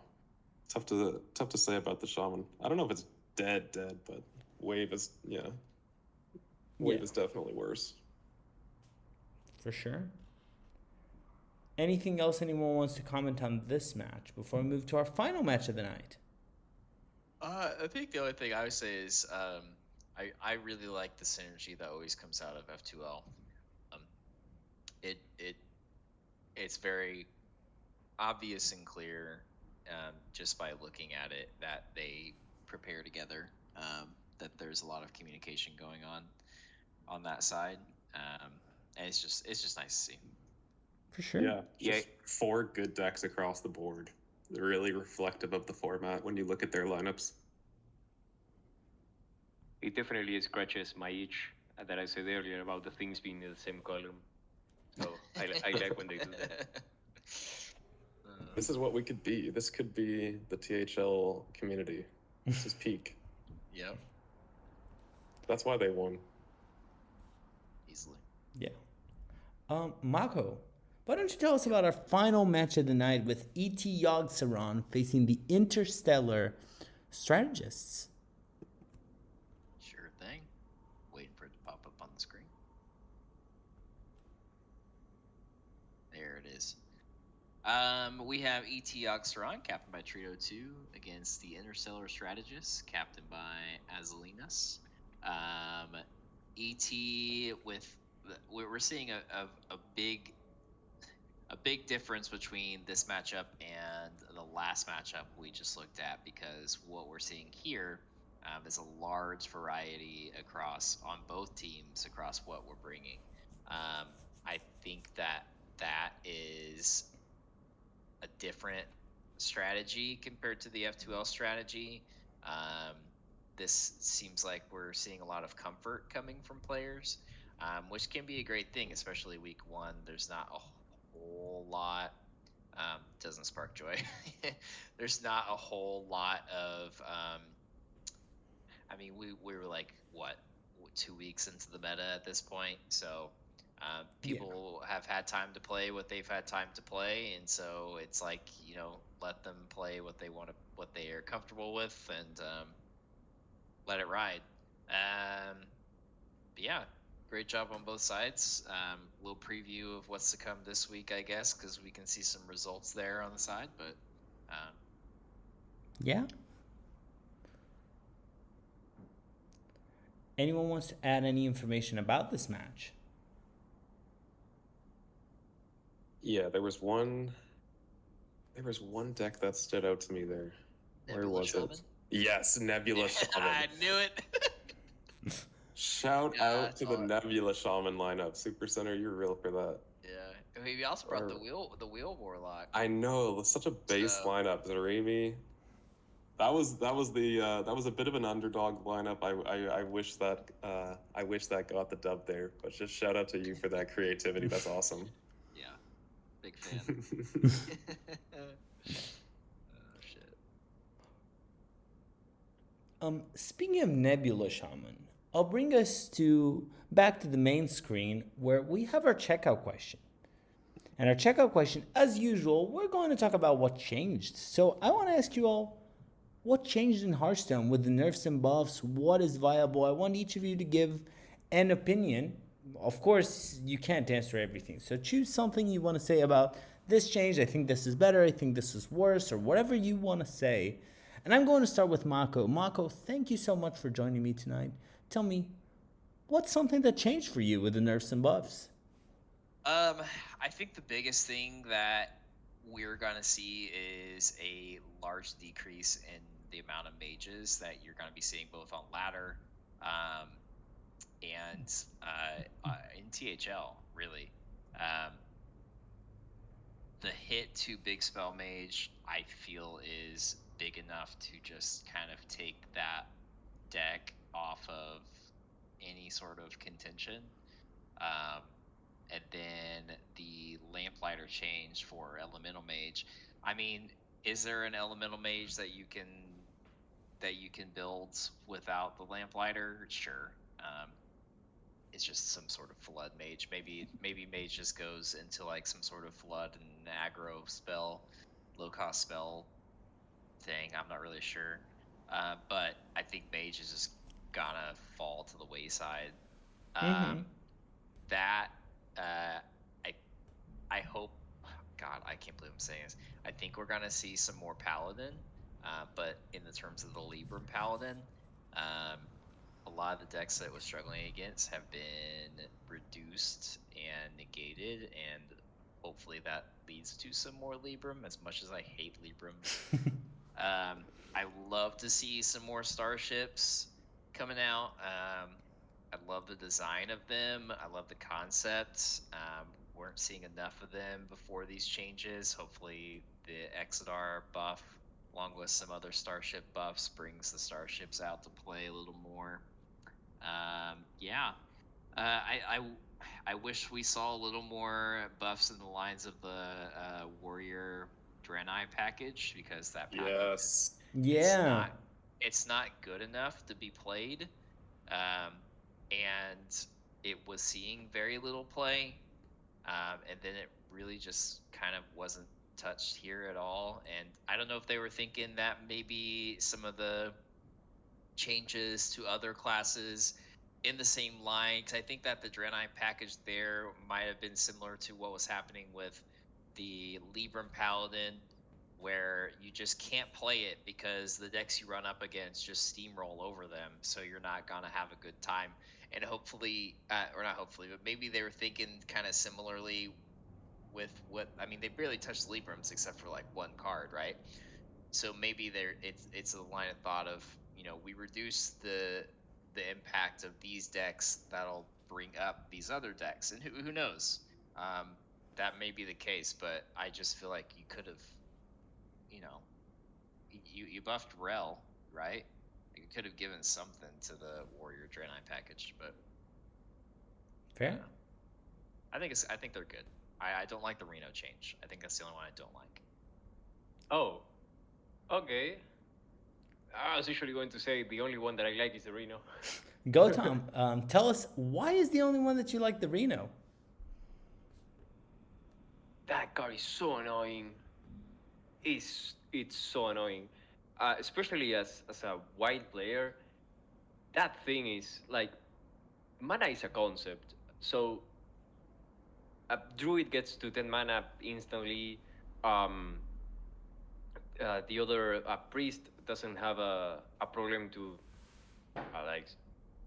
Tough to say about the Shaman. I don't know if it's dead, but Wave is Wave is definitely worse. For sure. Anything else anyone wants to comment on this match before we move to our final match of the night? I think the only thing I would say is I really like the synergy that always comes out of F2L. It's very obvious and clear just by looking at it that they prepare together. That there's a lot of communication going on that side, and it's just nice to see. For sure. Yeah, just 4 good decks across the board. They're really reflective of the format when you look at their lineups. It definitely scratches my itch that I said earlier about the things being in the same column. So I like when they do that. This is what we could be. This could be the THL community. This is peak. Yep. That's why they won. Easily. Yeah. Mako, why don't you tell us about our final match of the night with E.T. Yogg-Saron facing the Interstellar Strategists? Sure thing. Waiting for it to pop up on the screen. There it is. We have E.T. Yogg-Saron, captained by Trito 2, against the Interstellar Strategists, captained by Azalinas. E.T. we're seeing a big difference between this matchup and the last matchup we just looked at, because what we're seeing here is a large variety on both teams across what we're bringing. I think that is a different strategy compared to the F2L strategy. This seems like we're seeing a lot of comfort coming from players, which can be a great thing, especially week 1. There's not a whole lot. Doesn't spark joy. There's not a whole lot of. I mean, we were like, what, 2 weeks into the meta at this point, so people have had time to play what they've had time to play, and so it's like, let them play what they are comfortable with, and let it ride. But yeah, great job on both sides. Little preview of what's to come this week, I guess, because we can see some results there on the side. But yeah. Anyone wants to add any information about this match? Yeah, there was one deck that stood out to me there. Where was it? Yes, Nebula Shaman. I knew it. Shout out to the Nebula Shaman lineup. Super Center, you're real for that. Yeah. We also brought the wheel Warlock. I know, it's such a base lineup. Zaremi. That was a bit of an underdog lineup. I wish that got the dub there. But just shout out to you for that creativity. That's awesome. Yeah. Big fan. Speaking of Nebula Shaman, I'll bring us back to the main screen where we have our checkout question. And our checkout question, as usual, we're going to talk about what changed. So I want to ask you all, what changed in Hearthstone with the nerfs and buffs? What is viable? I want each of you to give an opinion. Of course, you can't answer everything. So choose something you want to say about this change. I think this is better. I think this is worse, or whatever you want to say. And I'm going to start with Mako. Mako, thank you so much for joining me tonight. Tell me, what's something that changed for you with the nerfs and buffs? I think the biggest thing that we're going to see is a large decrease in the amount of mages that you're going to be seeing both on ladder and in THL, really. The hit to Big Spell Mage, I feel, is big enough to just kind of take that deck off of any sort of contention. Um, and then the Lamplighter change for Elemental Mage. I mean, is there an Elemental Mage that you can build without the Lamplighter? Sure. It's just some sort of flood mage. Maybe mage just goes into like some sort of flood and aggro spell, low cost spell thing. I'm not really sure. But I think mage is just gonna fall to the wayside. Mm-hmm. That I I hope. God, I can't believe I'm saying this. I think we're gonna see some more paladin, but in the terms of the Libram paladin, um, a lot of the decks that it was struggling against have been reduced and negated, and hopefully that leads to some more Libram. As much as I hate Librams, I love to see some more starships coming out. I love the design of them. I love the concept. Weren't seeing enough of them before these changes. Hopefully, the Exodar buff, along with some other starship buffs, brings the starships out to play a little more. Yeah, I wish we saw a little more buffs in the lines of the Warrior Draenei package, because that package is Yes. it's Yeah. not it's not good enough to be played, um, and it was seeing very little play, and then it really just kind of wasn't touched here at all. And I don't know if they were thinking that maybe some of the changes to other classes in the same line, because I think that the Draenei package there might have been similar to what was happening with the Libram Paladin, where you just can't play it because the decks you run up against just steamroll over them, so you're not gonna have a good time. And hopefully, or not hopefully, but maybe they were thinking kind of similarly with what I mean. They barely touched Librams except for like one card, right? So maybe it's a line of thought of, we reduce the impact of these decks, that'll bring up these other decks, and who knows, um, that may be the case. But I just feel like you could have, you know you buffed Rel, right? You could have given something to the Warrior Draenei package. But I don't Fair. know. I think they're good. I don't like the Reno change. I think that's the only one I don't like. Oh, okay. I was usually going to say the only one that I like is the Reno. Go, Tom. Tell us, why is the only one that you like the Reno? That card is so annoying. It's so annoying, especially as a white player. That thing is like, mana is a concept. So a druid gets to 10 mana instantly. Um, the other priest doesn't have a problem to like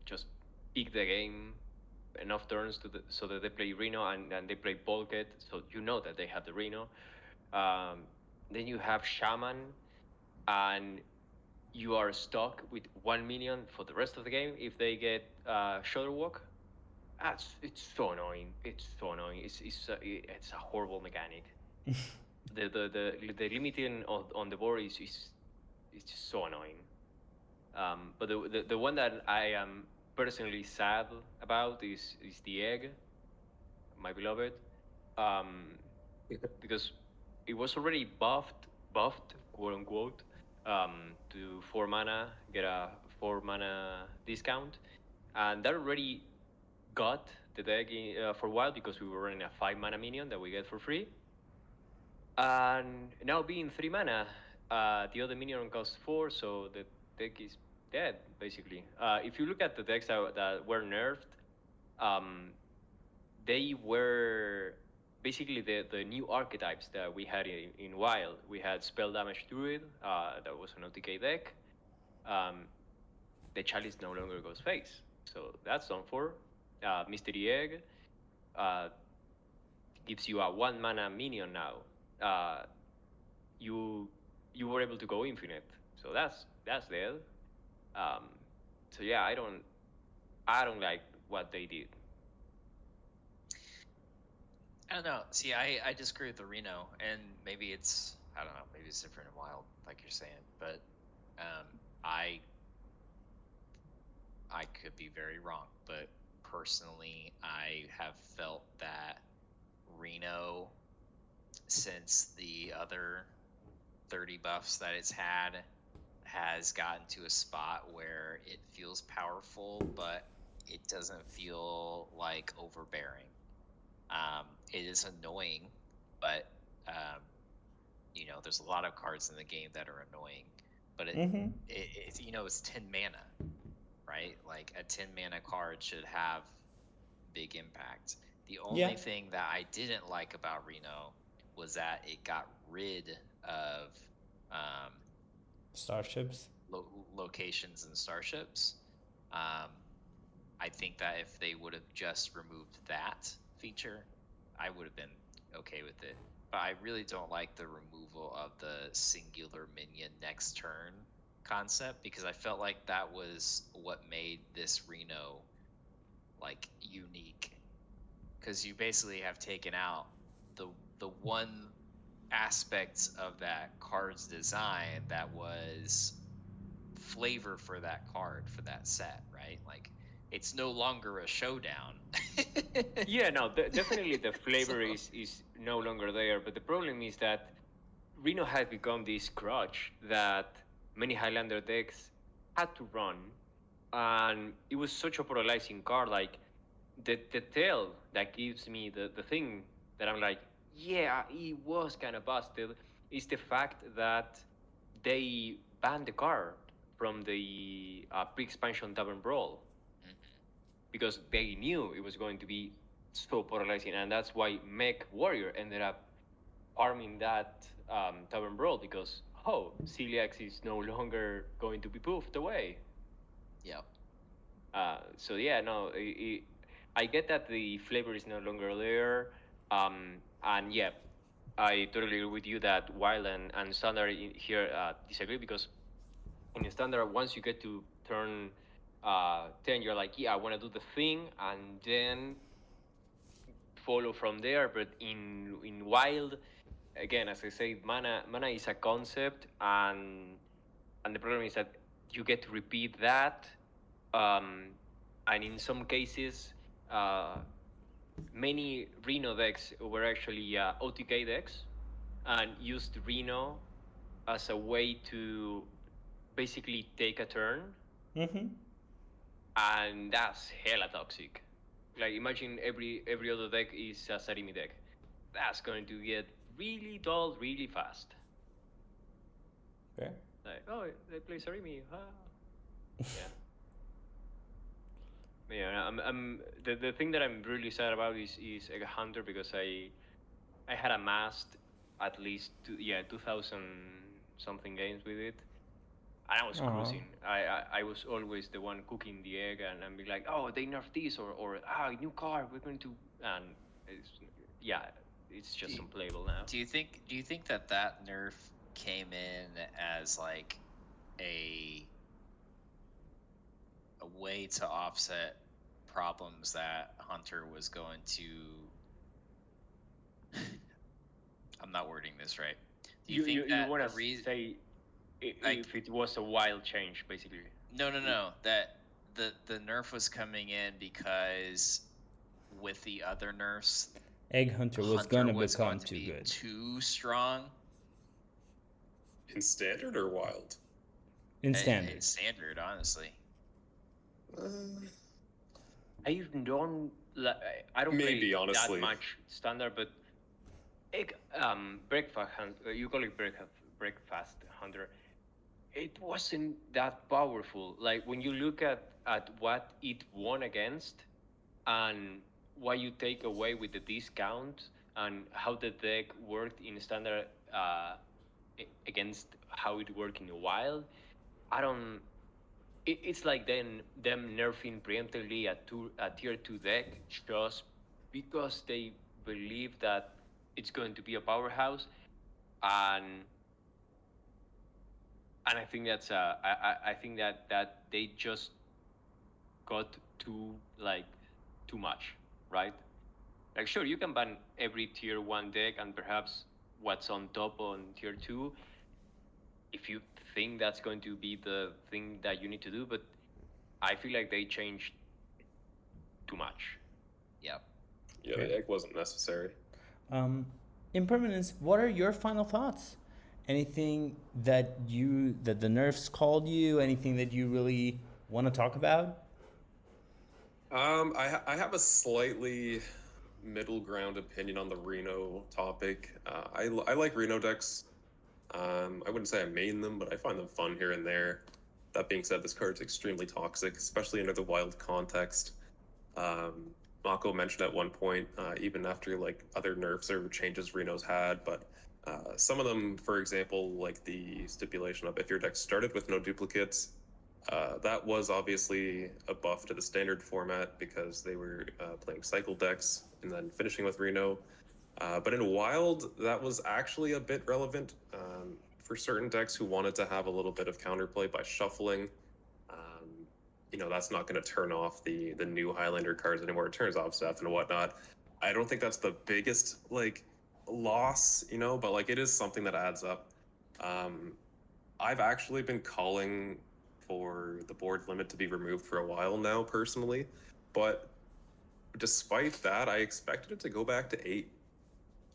just pick the game enough turns so that they play Reno, and they play Bolket, so you know that they have the Reno. Um, then you have Shaman, and you are stuck with 1 minion for the rest of the game if they get Shoulder Walk. It's so annoying. It's so annoying. It's a horrible mechanic. The limiting on the board is just so annoying. But the one that I am personally sad about is the egg, my beloved, um, because it was already buffed, quote unquote, to 4 mana, get a 4 mana discount, and that already got the deck for a while because we were running a 5 mana minion that we get for free. And now being 3 mana, the other minion costs 4, so the deck is dead, basically. If you look at the decks that were nerfed, um, they were basically the new archetypes that we had in Wild. We had Spell Damage Druid, that was an OTK deck. The Chalice no longer goes face, so that's done for. Mystery Egg uh, gives you a 1 mana minion now. Uh, you you were able to go infinite, so that's dead. Um, so yeah, I don't like what they did. I don't know. See, I disagree with the Reno, and maybe it's, I don't know, maybe it's different in Wild, like you're saying. But um, I I could be very wrong. But personally, I have felt that Reno, since the other 30 buffs that it's had, has gotten to a spot where it feels powerful, but it doesn't feel like overbearing. It is annoying, but um, there's a lot of cards in the game that are annoying. But it's 10 mana, right? Like a 10 mana card should have big impact. The only Yeah. thing that I didn't like about Reno was that it got rid of um, Starships. locations and starships. Um, I think that if they would have just removed that feature, I would have been okay with it. But I really don't like the removal of the singular minion next turn concept, because I felt like that was what made this Reno like unique. Because you basically have taken out the one aspect of that card's design that was flavor for that card, for that set, right? Like, it's no longer a showdown. Yeah, no, definitely the So, flavor is no longer there. But the problem is that Reno has become this crutch that many Highlander decks had to run, and it was such a polarizing card. Like the tail that gives me the thing that I'm like, yeah, it was kind of busted, is the fact that they banned the card from the pre-expansion Tavern Brawl because they knew it was going to be so polarizing, and that's why Mech Warrior ended up farming that Tavern Brawl because Celiax is no longer going to be poofed away. yeah. So yeah, no, I get that the flavor is no longer there, and yeah, I totally agree with you that Wild and Standard here disagree because in Standard once you get to turn 10, you're like, yeah, I want to do the thing, and then follow from there. But in Wild, again, as I say, mana is a concept, and the problem is that you get to repeat that, um, and in some cases, many Reno decks were actually OTK decks and used Reno as a way to basically take a turn, and that's hella toxic. Like imagine every other deck is a Sarimi deck. That's going to get really dull really fast. Fair. Like, oh, they play Sarimi. Yeah. Yeah, the thing that I'm really sad about is a Hunter because I had amassed at least 2,000 something games with it, and I was cruising. I was always the one cooking the egg and be like, oh, they nerfed this or new card we're going to, and it's, yeah, it's just unplayable now. Do you think that nerf came in as like a way to offset problems that Hunter was going to I'm not wording this right. Do you think you that want the to reason say like if it was a wild change basically? no, that the nerf was coming in because with the other nerfs, Egg Hunter was Hunter gonna was become going to too be good. too strong. In standard or wild? In standard. In standard, honestly. I don't I don't Maybe, play honestly. that much standard, but breakfast you call it breakfast hunter. It wasn't that powerful. Like when you look at what it won against and what you take away with the discount and how the deck worked in standard against how it worked in the wild, I don't. It's like them nerfing preemptively a tier 2 deck just because they believe that it's going to be a powerhouse, and I think that's I think that they just got too much, right? Like sure you can ban every tier 1 deck and perhaps what's on top on tier 2 if you think that's going to be the thing that you need to do, but I feel like they changed too much. Yep. Yeah, Okay. the egg wasn't necessary. Impermanence, what are your final thoughts? Anything that the nerfs called you? Anything that you really want to talk about? I have a slightly middle ground opinion on the Reno topic. I like Reno decks. I wouldn't say I main them, but I find them fun here and there. That being said, this card's extremely toxic, especially under the wild context. Um, Mako mentioned at one point, even after like other nerfs or changes Reno's had, but some of them, for example, like the stipulation of if your deck started with no duplicates, that was obviously a buff to the standard format because they were playing cycle decks and then finishing with Reno. But in Wild, that was actually a bit relevant for certain decks who wanted to have a little bit of counterplay by shuffling. Um, that's not going to turn off the new Highlander cards anymore. It turns off stuff and whatnot. I don't think that's the biggest like loss, but like it is something that adds up. Um, I've actually been calling for the board limit to be removed for a while now, personally, but despite that, I expected it to go back to 8.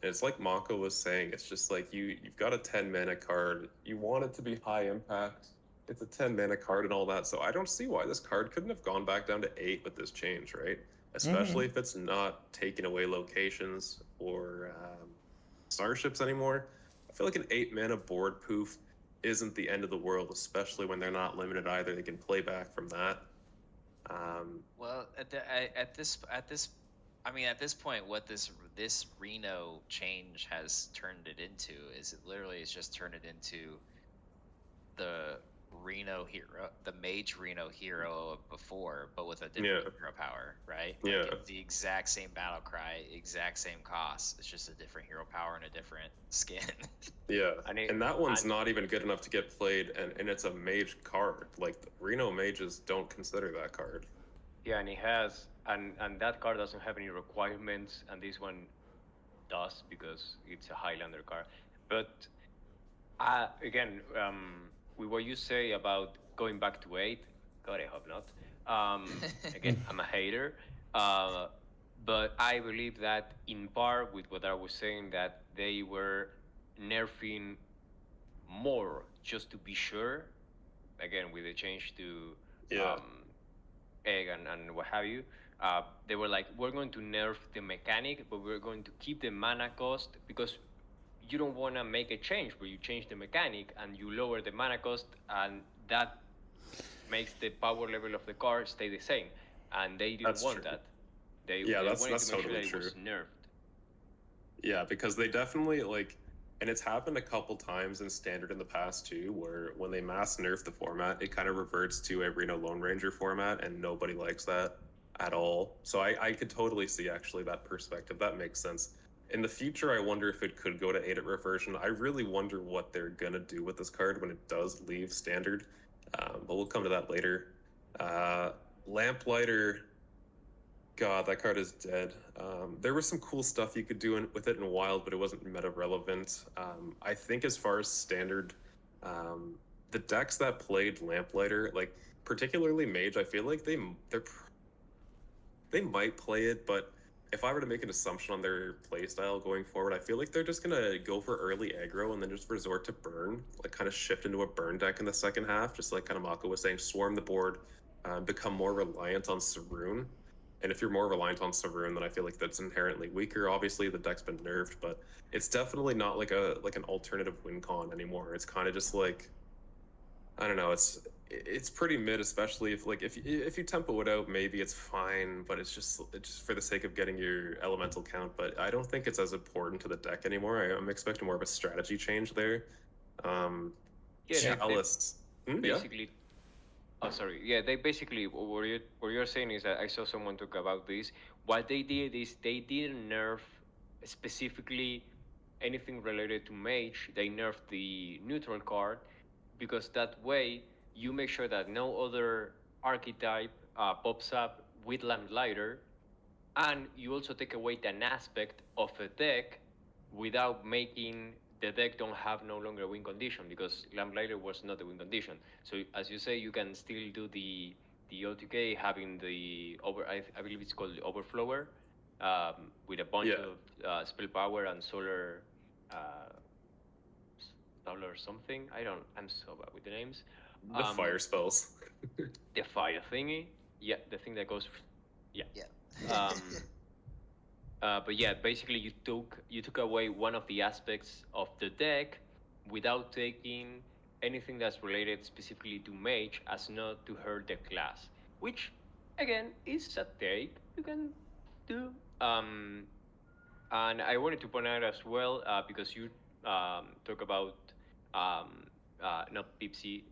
And it's like Mako was saying, it's just like you've got a 10 mana card. You want it to be high impact. It's a 10 mana card and all that. So I don't see why this card couldn't have gone back down to 8 with this change, right? Especially if it's not taking away locations or starships anymore. I feel like an 8 mana board poof isn't the end of the world, especially when they're not limited either. They can play back from that. Well, at this point, what this Reno change has turned it into is it literally has just turned it into the Reno hero, the Mage Reno hero of before, but with a different Yeah. hero power, right? Yeah. Like it's the exact same battle cry, exact same cost. It's just a different hero power and a different skin. Yeah, And that one's not even good enough to get played, and it's a mage card. Like Reno mages don't consider that card. Yeah, and it has, and that card doesn't have any requirements, and this one does because it's a Highlander card. But again, with what you say about going back to 8, God, I hope not. Again, I'm a hater, uh, but I believe that in part with what I was saying, that they were nerfing more just to be sure. Again, with the change to Yeah, egg and what have you. They were like, we're going to nerf the mechanic, but we're going to keep the mana cost because you don't want to make a change where you change the mechanic and you lower the mana cost, and that makes the power level of the card stay the same. And they didn't that's want true. that. They Yeah, they that's wanted to make sure totally that it was true. nerfed. Yeah, because they definitely like, and it's happened a couple times in standard in the past too, where when they mass nerf the format, it kind of reverts to a Reno Lone Ranger format, and nobody likes that at all. So I could totally see actually that perspective. That makes sense. In the future, I wonder if it could go to 8 at reversion. I really wonder what they're gonna do with this card when it does leave standard. But we'll come to that later. Uh, Lamplighter, God, that card is dead. There was some cool stuff you could do with it in Wild, but it wasn't meta relevant. I think as far as standard, um, the decks that played Lamplighter, like particularly Mage, I feel like they might play it, but if I were to make an assumption on their playstyle going forward, I feel like they're just gonna go for early aggro and then just resort to burn, like kind of shift into a burn deck in the second half, just like kind of Mako was saying, swarm the board, become more reliant on Saroon. And if you're more reliant on Saroon, then I feel like that's inherently weaker. Obviously, the deck's been nerfed, but it's definitely not like an alternative win con anymore. It's kind of just like, I don't know. It's pretty mid, especially if you tempo it out, maybe it's fine, but it's just for the sake of getting your elemental count. But I don't think it's as important to the deck anymore. I'm expecting more of a strategy change there. Um, Yeah, they Chalice. Yeah. basically. Oh, sorry. Yeah, they basically what you're saying is that I saw someone talk about this. What they did is they didn't nerf specifically anything related to mage. They nerfed the neutral card because that way you make sure that no other archetype pops up with Lamplighter, and you also take away an aspect of a deck without making the deck don't have no longer win condition, because Lamplighter was not a win condition. So as you say, you can still do the the OTK having the I believe it's called the Overflower, with a bunch Yeah. of spell power and uh, solar something. I'm so bad with the names. The fire spells. The fire thingy. Yeah, the thing that goes. Yeah. Yeah. But yeah, basically you took away one of the aspects of the deck without taking anything that's related specifically to mage as not to hurt the class, which again is a take you can do. And I wanted to point out as well, because you talk about not Pipsy,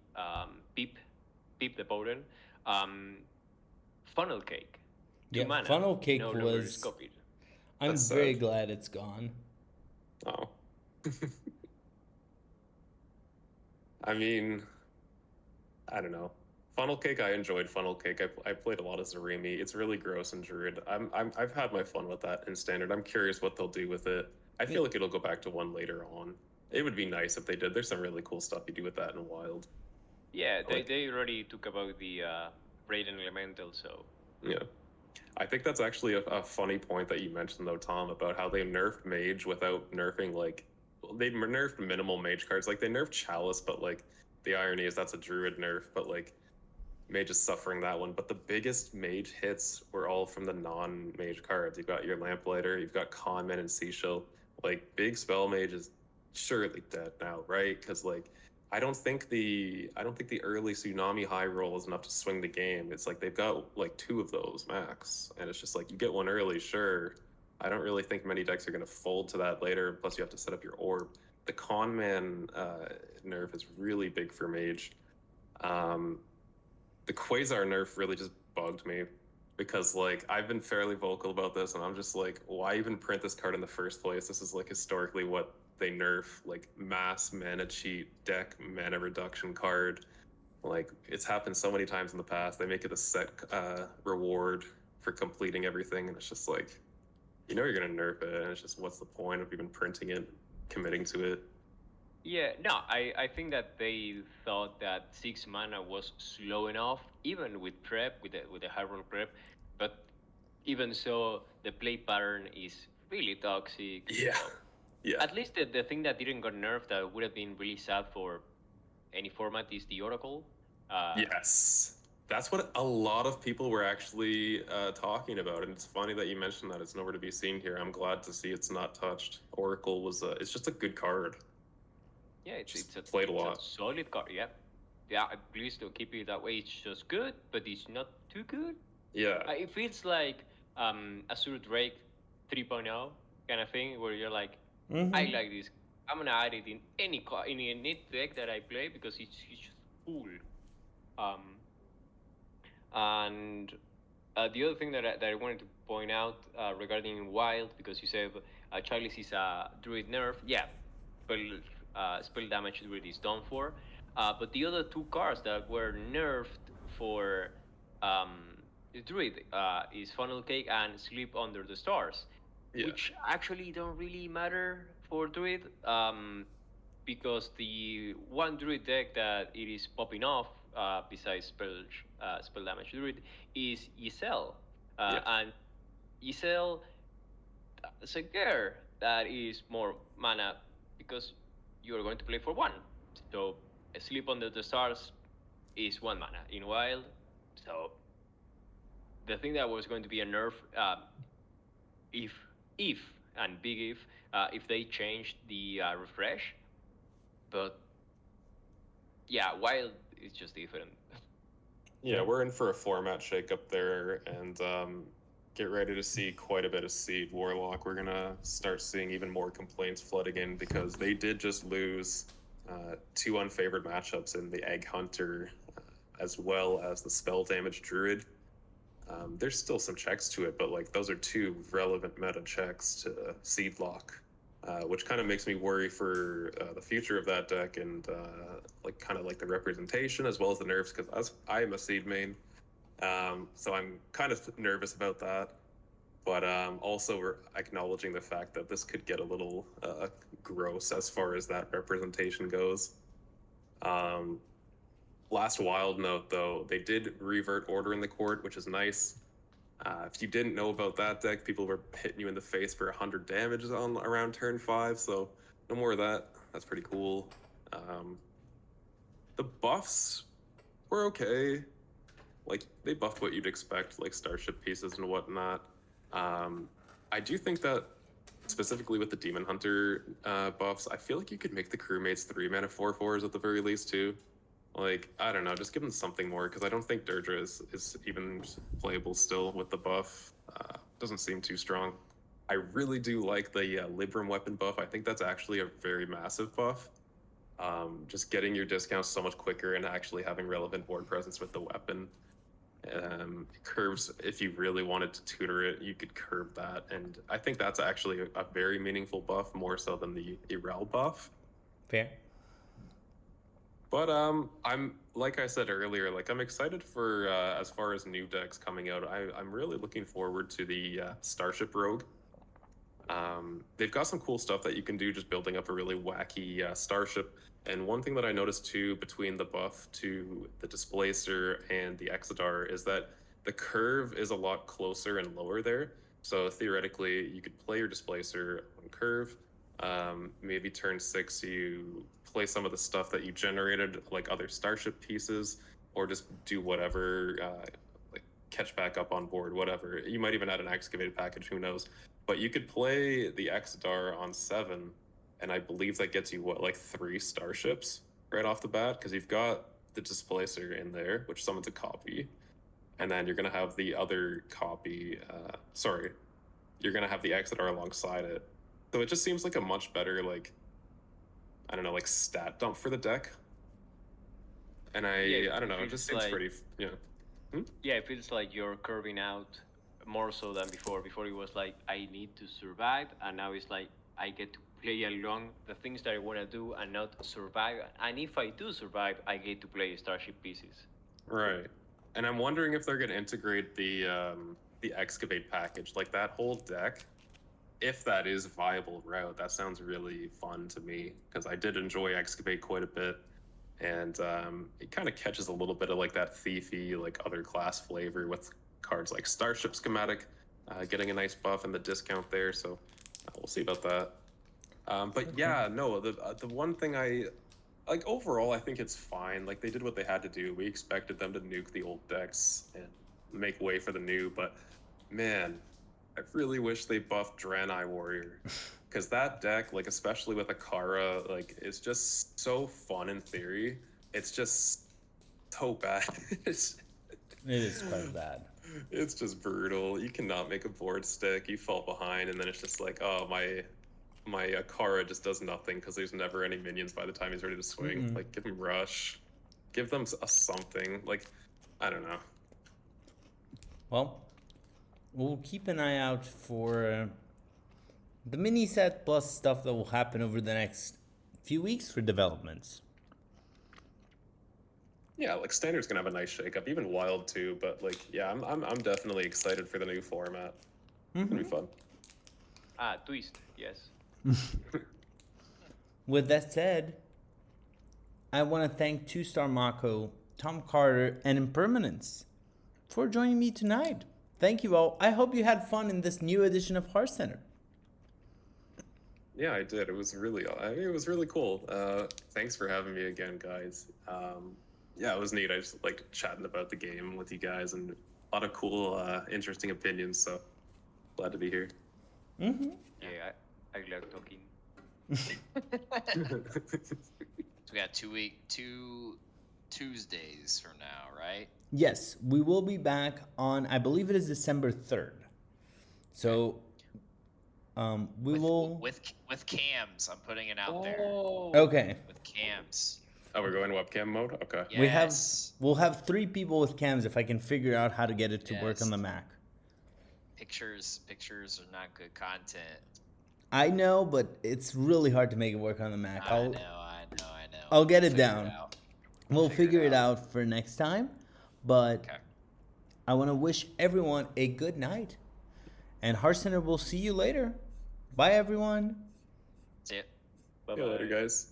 Pip the Potent, um, funnel cake, two Yeah, mana, funnel cake no longer is was. copied. I'm That's very sad. glad it's gone. Oh. I mean, I don't know. Funnel cake, I enjoyed funnel cake. I played a lot of Zarimi. It's really gross in Druid. I've had my fun with that in standard. I'm curious what they'll do with it. I feel like it'll go back to one later on. It would be nice if they did. There's some really cool stuff you do with that in Wild. Yeah, Like, they already took about the Raiden Elemental, so yeah. I think that's actually a funny point that you mentioned though, Tom, about how they nerfed Mage without nerfing they nerfed minimal Mage cards. Like they nerfed Chalice, but like the irony is that's a Druid nerf, but like Mage is suffering that one. But the biggest Mage hits were all from the non-Mage cards. You've got your Lamplighter, you've got Conman and Seashell. Like big Spell Mage is surely dead now, right? Because like I don't think the early Tsunami high roll is enough to swing the game. It's like they've got like two of those max, and it's just like you get one early, sure. I don't really think many decks are going to fold to that later. Plus, you have to set up your orb. The Conman nerf is really big for Mage. Um, the Quasar nerf really just bugged me because like I've been fairly vocal about this, and I'm just like, why even print this card in the first place? This is like historically what they nerf, like mass mana cheat deck mana reduction card. Like it's happened so many times in the past. They make it a set reward for completing everything, and it's just like, you're gonna nerf it, and it's just what's the point of even printing it, committing to it? yeah, no, I think that they thought that 6 mana was slow enough, even with prep, with the high roll prep, but even so, the play pattern is really toxic. Yeah, So yeah. at least the thing that didn't get nerfed that would have been really sad for any format is the Oracle. Yes. That's what a lot of people were actually talking about, and it's funny that you mentioned that. It's nowhere to be seen here. I'm glad to see it's not touched. Oracle it's just a good card. Yeah, Just it's played a a lot. solid card. Yeah, yeah. Please don't keep it that way. It's just good, but it's not too good. Yeah, It feels like Azure Drake 3.0 kind of thing, where you're like, I like this. I'm gonna add it in any deck that I play because it's just cool. Um, and the other thing that I wanted to point out regarding Wild, because you said Chalice is a Druid nerf. Yeah, spell damage Druid is done for. But the other two cards that were nerfed for Druid is Funnel Cake and Sleep Under the Stars, yeah, which actually don't really matter for Druid. Because the one Druid deck that it is popping off, besides spell damage Druid, is Ysel. yeah, And Ysel is a girl that is more mana because you are going to play for one. So Sleep Under the Stars is 1 mana in Wild. So the thing that was going to be a nerf, if if and big if they changed the refresh, but yeah, Wild is just different. yeah. We're in for a format shakeup there, and get ready to see quite a bit of Seed Warlock. We're gonna start seeing even more complaints flooding in because they did just lose two unfavored matchups in the Egg Hunter, as well as the Spell Damage Druid. There's still some checks to it, but like those are two relevant meta checks to Seed Lock, which kind of makes me worry for the future of that deck and like kind of like the representation as well as the nerfs, because I am a Seed main, so I'm kind of nervous about that. But also we're acknowledging the fact that this could get a little gross as far as that representation goes. Last wild note, though, they did revert Order in the Court, which is nice. If you didn't know about that deck, people were hitting you in the face for 100 damage on around turn 5, so no more of that. That's pretty cool. The buffs were okay. Like, they buffed what you'd expect, like Starship pieces and whatnot. I do think that, specifically with the Demon Hunter buffs, I feel like you could make the crewmates 3-mana 4/4s at the very least, too. Like, I don't know, just give them something more, because I don't think Deirdre is even playable still with the buff. Doesn't seem too strong. I really do like the Libram weapon buff. I think that's actually a very massive buff. Just getting your discounts so much quicker and actually having relevant board presence with the weapon. Curves, if you really wanted to tutor it, you could curve that. And I think that's actually a very meaningful buff, more so than the Irel buff. Fair. But I'm, like I said earlier, like I'm excited for as far as new decks coming out. I'm really looking forward to the Starship Rogue. They've got some cool stuff that you can do just building up a really wacky starship. And one thing that I noticed too between the buff to the Displacer and the Exodar is that the curve is a lot closer and lower there. So theoretically, you could play your Displacer on curve. Maybe turn 6, you play some of the stuff that you generated, like other starship pieces, or just do whatever, like catch back up on board, whatever. You might even add an excavated package, who knows. But you could play the Exodar on 7, and I believe that gets you, what, like 3 starships right off the bat? Because you've got the Displacer in there, which summons a copy. And then you're going to have the other copy, you're going to have the Exodar alongside it. So it just seems like a much better, like, I don't know, like stat dump for the deck. And I don't know, it just seems like, pretty, Yeah, it feels like you're curving out more so than before. Before it was like, I need to survive, and now it's like, I get to play along the things that I want to do and not survive. And if I do survive, I get to play starship pieces. Right. And I'm wondering if they're going to integrate the excavate package, like that whole deck. If that is a viable route, that sounds really fun to me, because I did enjoy excavate quite a bit, and it kind of catches a little bit of like that thiefy, like other class flavor with cards like Starship Schematic, getting a nice buff and the discount there. So we'll see about that. But yeah, no, the one thing I like overall, I think it's fine. Like they did what they had to do. We expected them to nuke the old decks and make way for the new, but man, I really wish they buffed Draenei Warrior, because that deck, like especially with Akara, like it's just so fun in theory. It's just so bad. It is quite bad. It's just brutal. You cannot make a board stick. You fall behind, and then it's just like, oh, my Akara just does nothing because there's never any minions by the time he's ready to swing. Mm-mm. Like, give him rush, give them a something. Like, I don't know. Well, we'll keep an eye out for the mini set plus stuff that will happen over the next few weeks for developments. Yeah, like Standard's gonna have a nice shakeup, even Wild too. But like, yeah, I'm definitely excited for the new format. It's gonna be fun. Twist, yes. With that said, I want to thank 2-Star Mako, Tom Carter, and Impermanence for joining me tonight. Thank you all. I hope you had fun in this new edition of Hearthcenter. Yeah, I did. It was really cool. Thanks for having me again, guys. Yeah, it was neat. I just liked chatting about the game with you guys, and a lot of cool, interesting opinions. So glad to be here. Mm-hmm. Yeah, I love talking. So we got 2 Tuesdays from now, right? Yes, we will be back on, I believe it is December 3rd. So, we will... With cams, I'm putting it out there. Okay. With cams. Oh, we're going webcam mode? Okay. Yes. We'll have 3 people with cams if I can figure out how to get it to work Yes. on the Mac. Pictures are not good content. I know, but it's really hard to make it work on the Mac. I know. I'll get it Figure down. out. We'll Figure figure it it out for next time. But Okay. I want to wish everyone a good night. And Hearthcenter will see you later. Bye, everyone. See it. See you later, guys.